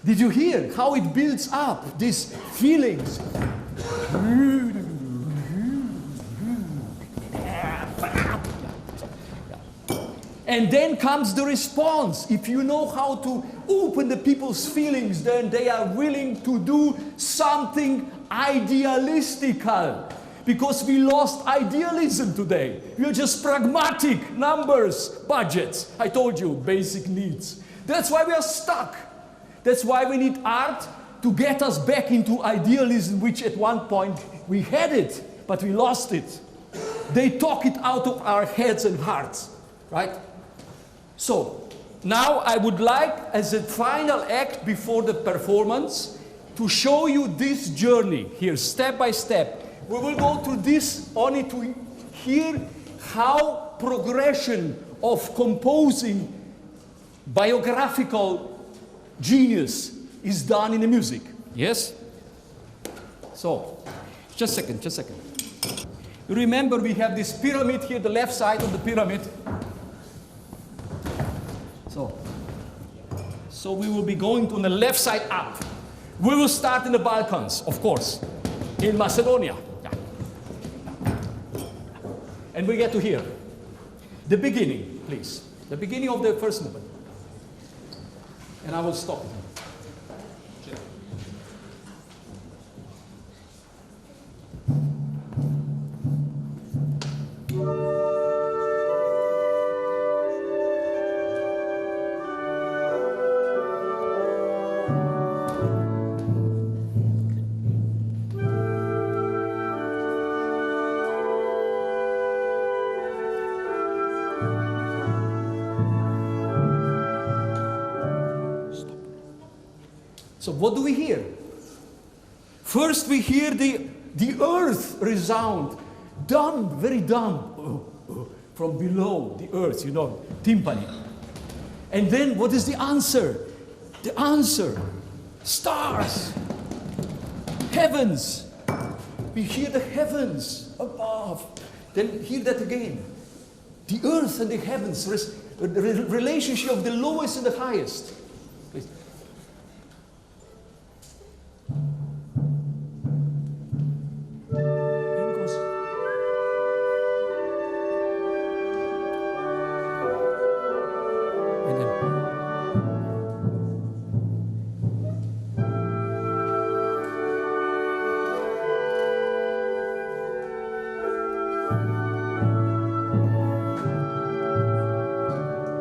Did you hear how it builds up these feelings? And then comes the response. If you know how to open the people's feelings, then they are willing to do something idealistical. Because we lost idealism today. We are just pragmatic, numbers, budgets. I told you, basic needs. That's why we are stuck. That's why we need art to get us back into idealism, which at one point we had it, but we lost it. They talk it out of our heads and hearts, right? So, now I would like, as a final act before the performance, to show you this journey here, step by step. We will go through this only to hear how progression of composing biographical genius is done in the music. Yes? So, just a second. You remember we have this pyramid here, the left side of the pyramid. So we will be going on the left side up. We will start in the Balkans, of course, in Macedonia. Yeah. And we get to here. The beginning, please. The beginning of the first movement. And I will stop it. So what do we hear? First we hear the earth resound, dumb, very dumb, from below the earth, you know, timpani. And then what is the answer? The answer, stars, heavens. We hear the heavens above. Then hear that again. The earth and the heavens, the relationship of the lowest and the highest. Please.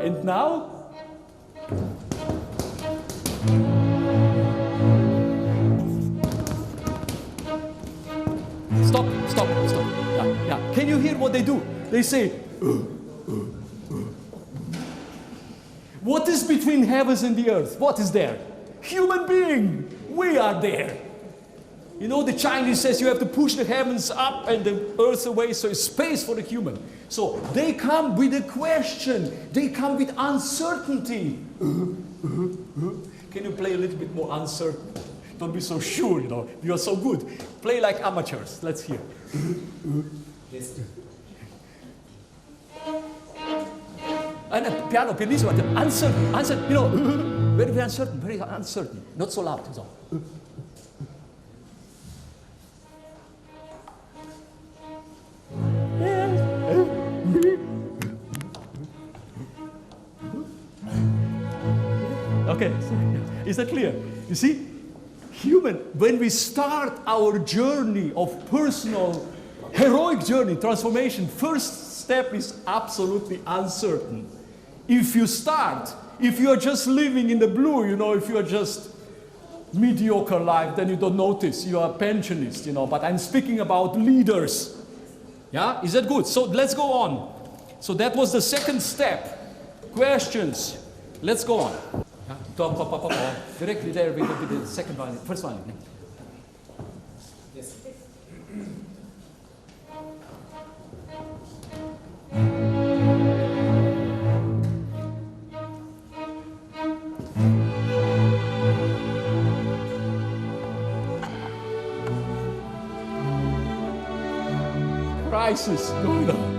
And now, stop. Yeah. Can you hear what they do? They say, what is between heavens and the earth? What is there? Human being. We are there. You know, the Chinese says you have to push the heavens up and the earth away, so it's space for the human. So they come with a question. They come with uncertainty. Can you play a little bit more uncertain? Don't be so sure, you know. You are so good. Play like amateurs. Let's hear. Yes. And pianissimo, uncertain, you know, very uncertain, not so loud. So. Okay, is that clear? You see, when we start our journey of personal, heroic journey, transformation, first step is absolutely uncertain. If you are just living in the blue, you know, if you are just mediocre life, then you don't notice, you are a pensionist, you know, but I'm speaking about leaders. Yeah, is that good? So let's go on. So that was the second step. Questions. Let's go on. Directly there, we will be the second one, first one. Yes. Crisis going on.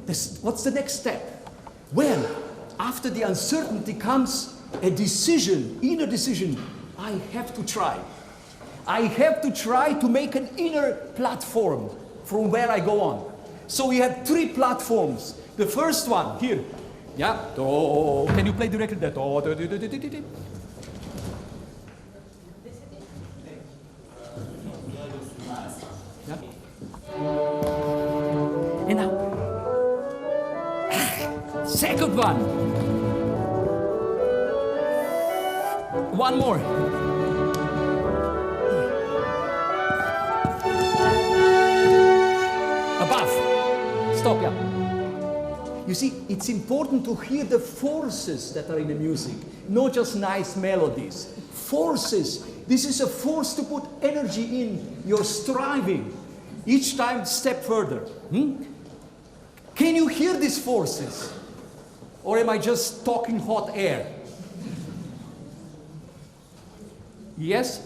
What's the next step? Well, after the uncertainty comes a decision, inner decision. I have to try. I have to try to make an inner platform from where I go on. So we have 3 platforms. The first one, here. Yeah. Do. Can you play the record there? Do, do, do, do, do, do, do. Yeah. And now, second one. One more. Above. Stop, yeah. You see, it's important to hear the forces that are in the music, not just nice melodies. Forces. This is a force to put energy in. You're striving. Each time, step further. Can you hear these forces? Or am I just talking hot air? Yes?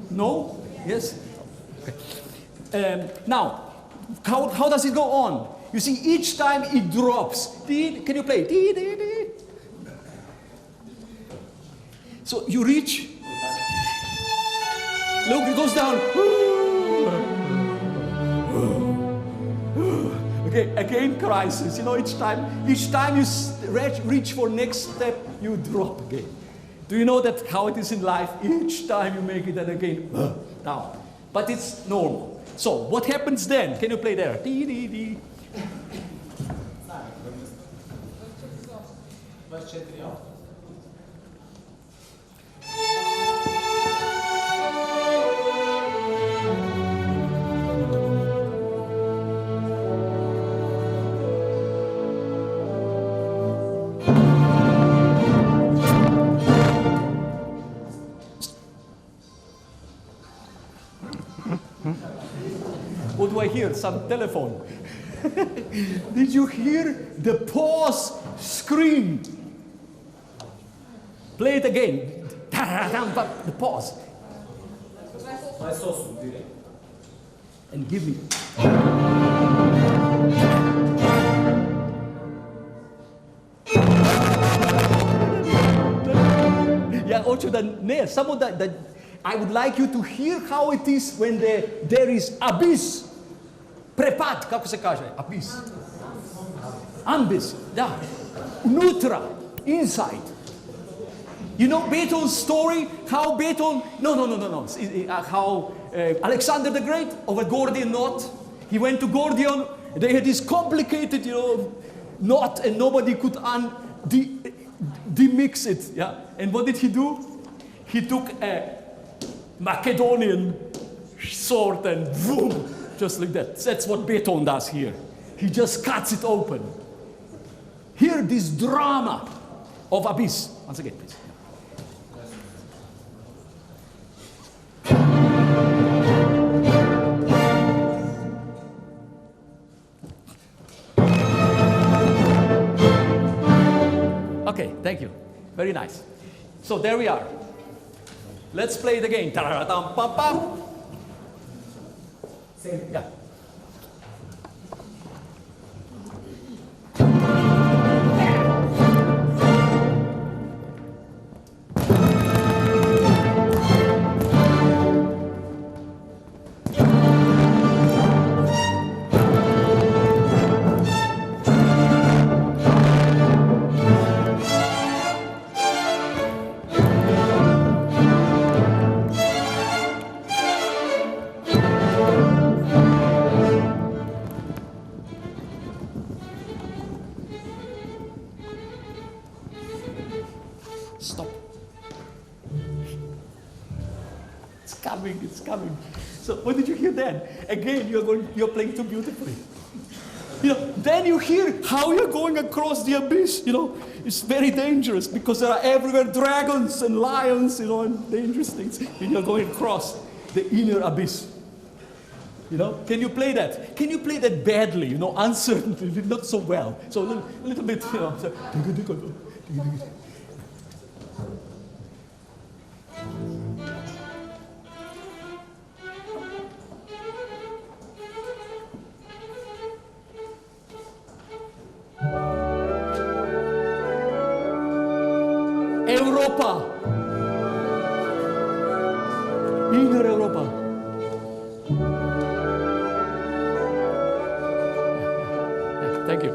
No? Yes? Okay. Now, how does it go on? You see, each time it drops. Can you play? So you reach. Look, it goes down. Okay, again crisis. You know, each time you reach for next step, you drop again. Do you know that how it is in life? Each time you make it and again, down. But it's normal. So what happens then? Can you play there? What do I hear? Some telephone. Did you hear the pause scream? Play it again. The pause. And give me. Yeah, also some of that. I would like you to hear how it is when there is abyss. Prepad, kako se kaže? Abyss. Ambis, da. Nutra, inside. You know Beethoven's story? How Beethoven, no. How Alexander the Great of a Gordian knot. He went to Gordian. They had this complicated, knot, and nobody could demix it. Yeah. And what did he do? He took a Macedonian sword and boom, just like that. That's what Beethoven does here. He just cuts it open. Hear this drama of abyss. Once again, please. Okay, thank you. Very nice. So there we are. Let's play it again. Yeah. Stop. It's coming. So what did you hear then? Again, you're playing too beautifully. Then you hear how you're going across the abyss. It's very dangerous because there are everywhere dragons and lions, and dangerous things. And you're going across the inner abyss. Can you play that? Can you play that badly? Uncertainly, not so well. So a little bit, Europa. Inner Europa. Thank you.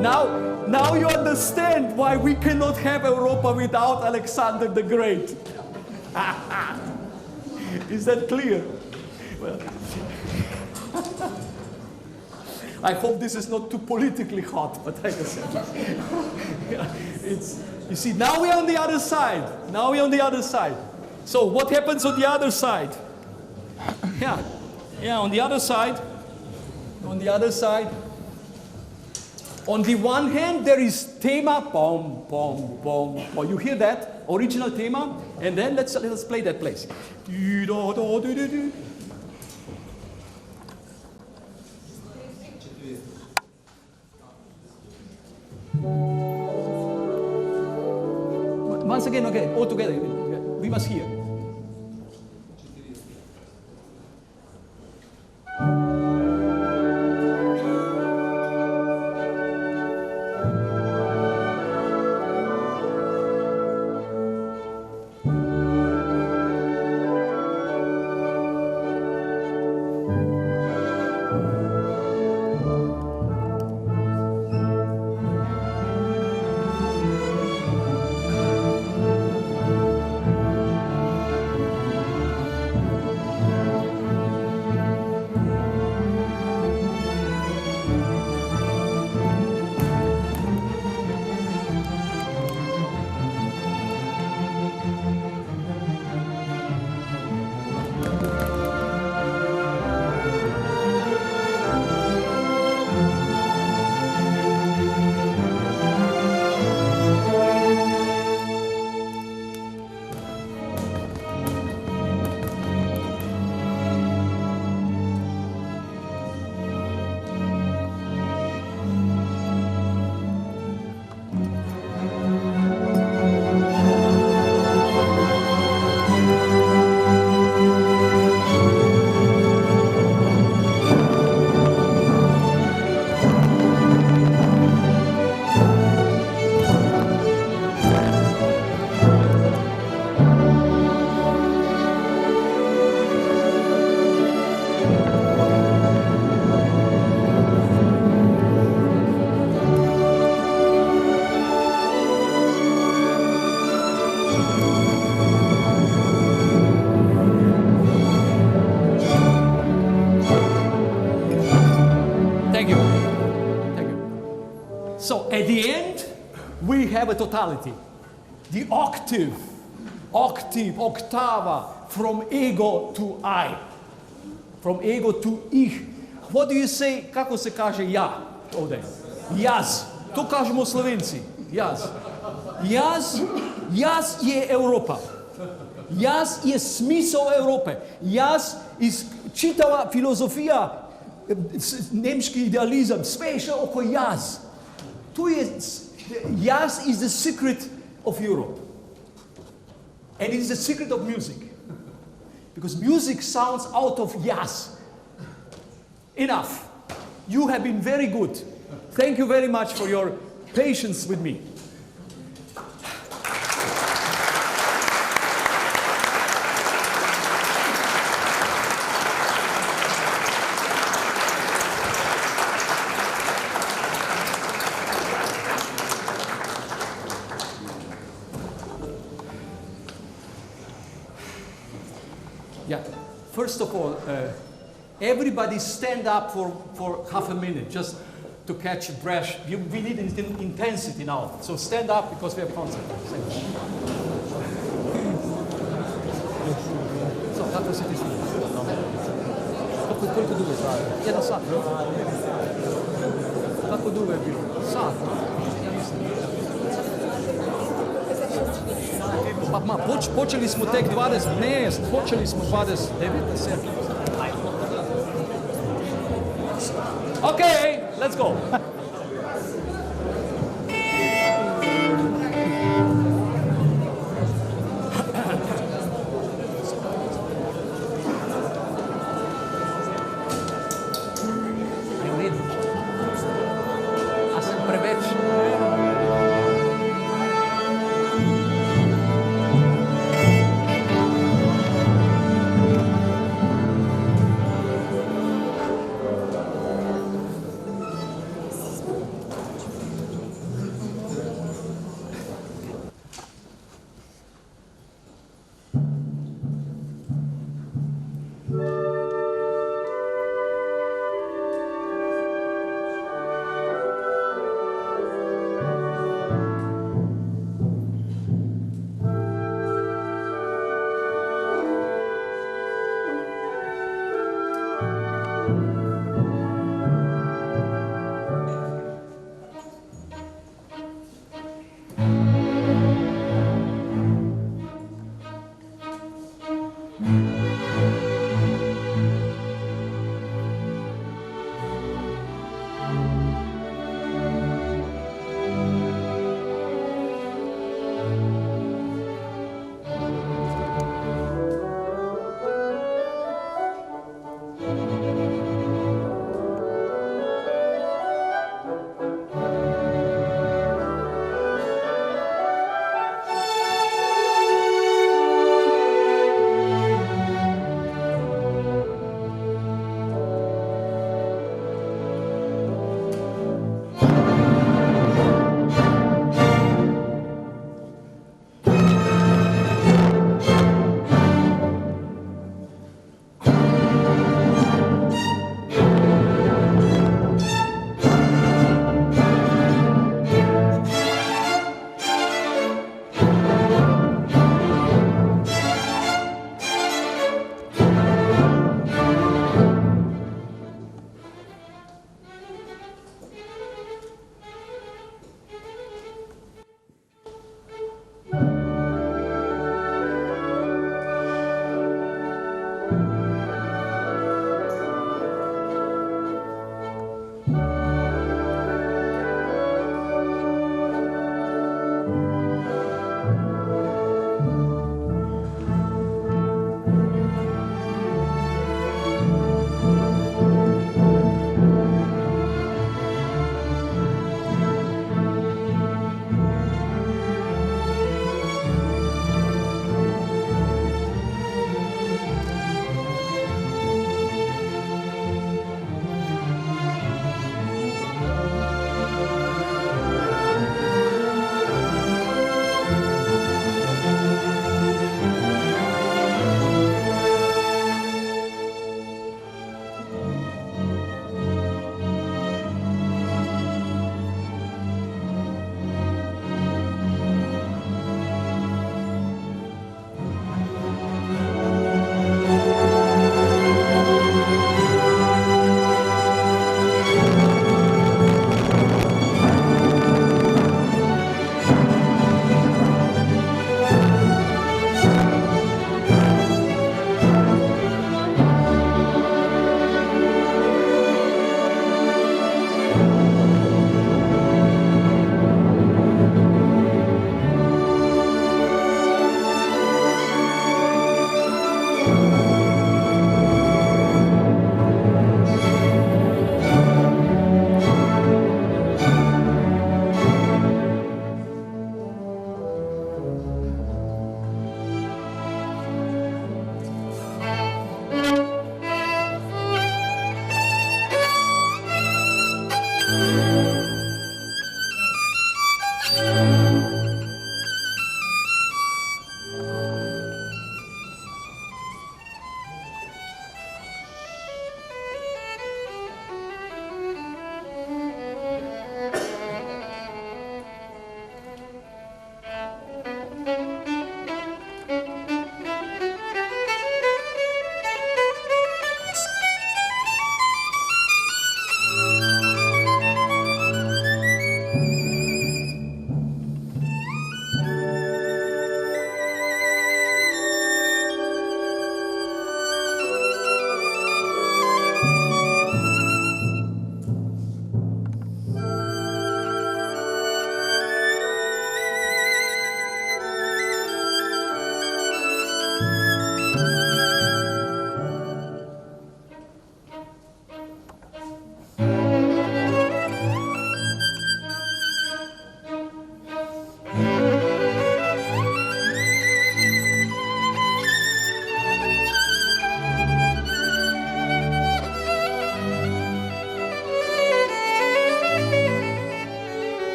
Now you understand why we cannot have Europa without Alexander the Great. Is that clear? Well, I hope this is not too politically hot, but like I said, you see, now we're on the other side. Now we're on the other side. So what happens on the other side? Yeah, on the other side. On the other side. On the one hand, there is thema, bom, bom, bom. Oh, you hear that? Original thema. And then let's play that place. Once again, okay, all together. We must hear. So at the end, we have a totality. The octave, octava, from ego to I. From ego to ich. What do you say, kako se kaže ja ovdje? Jaz. To kažemo Slovenci. Jaz. Jaz je Europa. Jaz je smisel Evrope. Jaz iz čitava filozofija, nemški idealizem, sve je še oko jaz. Tu je, jaz is the secret of Europe. And it is the secret of music. Because music sounds out of jaz. Enough. You have been very good. Thank you very much for your patience with me. Yeah. First of all, everybody stand up for half a minute, just to catch a breath. We need intensity now. So stand up because we have concert. So, kako si ti sviđa? Koliko dugo je trajalo? 1 sat. Kako dugo je bilo? Sat. Ja mislim. Počeli smo tek 20, ne, počeli smo 29, 7. Okay, let's go.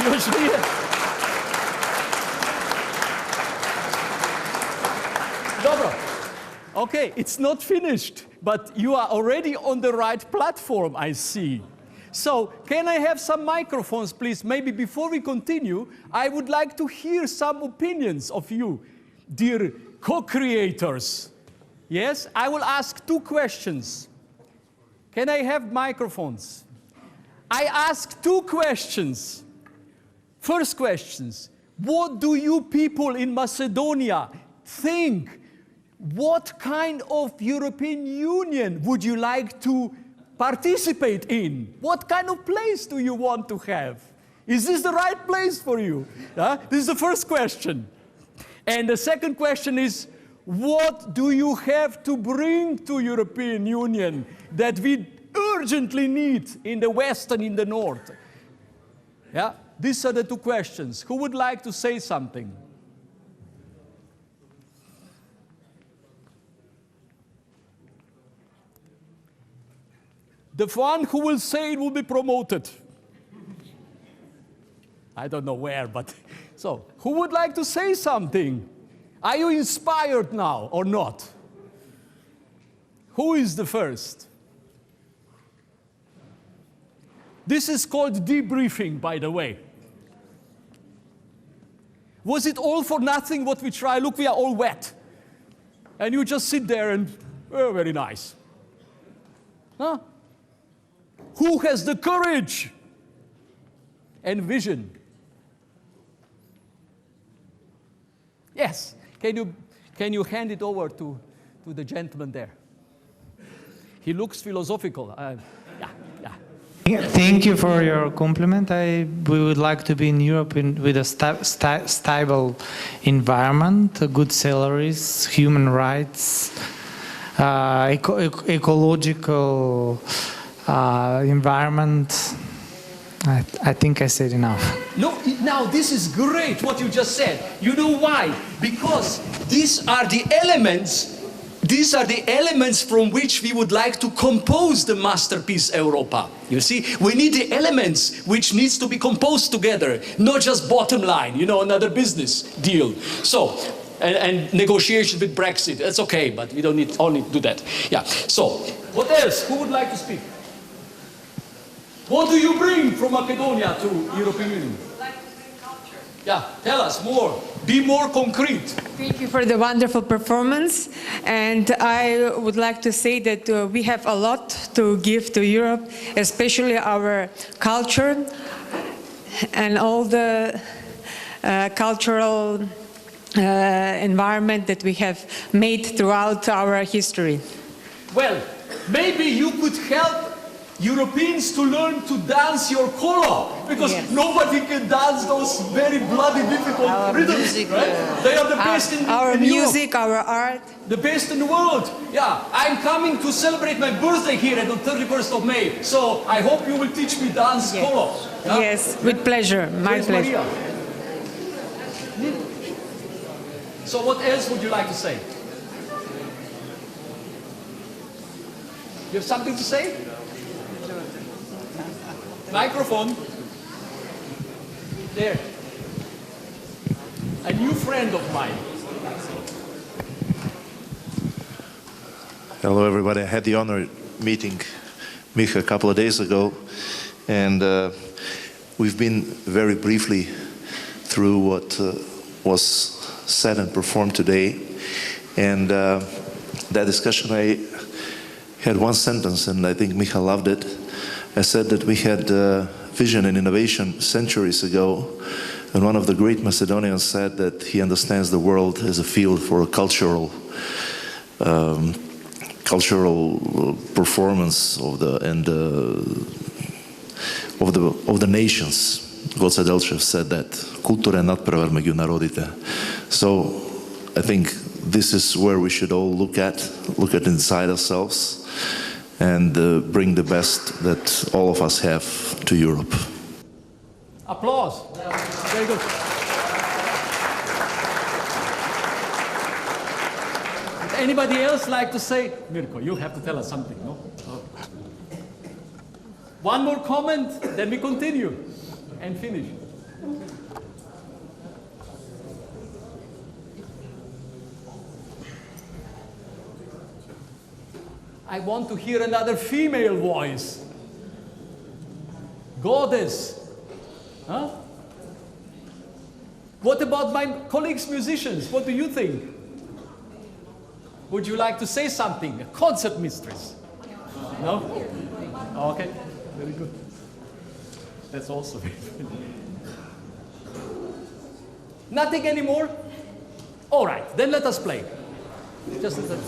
Już nie. Dobro. Okay, it's not finished, but you are already on the right platform, I see. So, can I have some microphones, please? Maybe before we continue, I would like to hear some opinions of you, dear co-creators. Yes, I will ask 2 questions. Can I have microphones? I ask 2 questions. First questions, what do you people in Macedonia think? What kind of European Union would you like to participate in? What kind of place do you want to have? Is this the right place for you? This is the first question. And the second question is, what do you have to bring to European Union that we urgently need in the West and in the North? Yeah? These are the 2 questions. Who would like to say something? The one who will say it will be promoted. I don't know where, but so who would like to say something? Are you inspired now or not? Who is the first? This is called debriefing, by the way. Was it all for nothing what we try? Look, we are all wet. And you just sit there and, oh, very nice. Huh? Who has the courage and vision? Yes. Can you hand it over to the gentleman there? He looks philosophical. Thank you for your compliment. We would like to be in Europe with a stable environment, good salaries, human rights, ecological environment. I think I said enough. No, now this is great what you just said. You know why? Because these are the elements from which we would like to compose the masterpiece Europa. You see, we need the elements which needs to be composed together, not just bottom line, another business deal. So, and negotiation with Brexit, that's okay, but we don't need only do that. Yeah. So, what else? Who would like to speak? What do you bring from Macedonia to European Union? Yeah, tell us more. Be more concrete. Thank you for the wonderful performance. And I would like to say that we have a lot to give to Europe, especially our culture and all the cultural environment that we have made throughout our history. Well, maybe you could help Europeans to learn to dance your kolo, because nobody can dance those very bloody difficult rhythms, music, right? They are the best in our in music, Europe. our art. The best in the world. Yeah, I'm coming to celebrate my birthday here on the 31st of May, so I hope you will teach me dance kolo. Yeah? Yes, with pleasure, my pleasure. Maria? So what else would you like to say? You have something to say? Microphone. There. A new friend of mine. Hello, everybody. I had the honor meeting Miha a couple of days ago, and we've been very briefly through what was said and performed today. And that discussion, I had one sentence, and I think Miha loved it. I said that we had vision and innovation centuries ago, and one of the great Macedonians said that he understands the world as a field for a cultural performance of the nations. Goce Delchev said that. Kultura je nadprevár među narodите. So I think this is where we should all look at inside ourselves, and bring the best that all of us have to Europe. Applause. Very good. Anybody else like to say? Mirko, you have to tell us something, no? Oh. One more comment, then we continue and finish. I want to hear another female voice. Goddess. Huh? What about my colleagues musicians? What do you think? Would you like to say something? A concert mistress? No? Okay, very good. That's also very good. Nothing anymore? All right, then let us play. Just as a...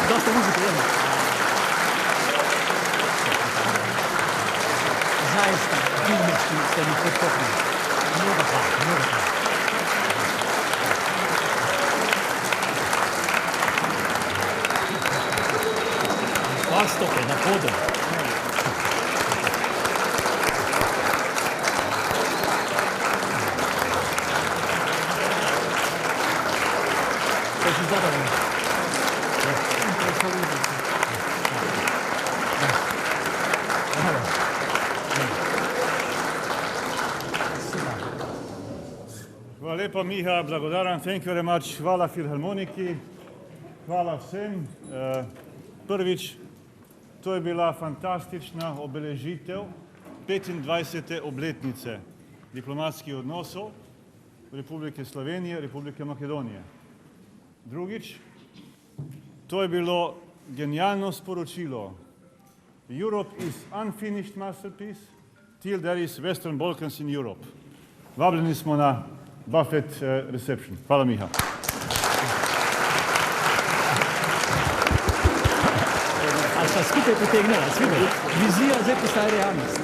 Dosta muzike, jedno. Zaista, filmički ste mi potopili. Mnogo hvala, mnogo hvala. Pastoke na podu. Jesteś zadowolony? Hvala lepa, Miha, blagodaran, thank you very much, hvala filharmoniki, hvala vsem. Prvič, to je bila fantastična obeležitev 25. obletnice diplomatskih odnosov Republike Slovenije, Republike Makedonije. Drugič, to je bilo genialno sporočilo. Europe is unfinished masterpiece till there is Western Balkans in Europe. Vabljeni smo na buffet reception. Hvala, Miha. A sta skupaj potegnila, skupaj. Vizija zdaj postaja realnost.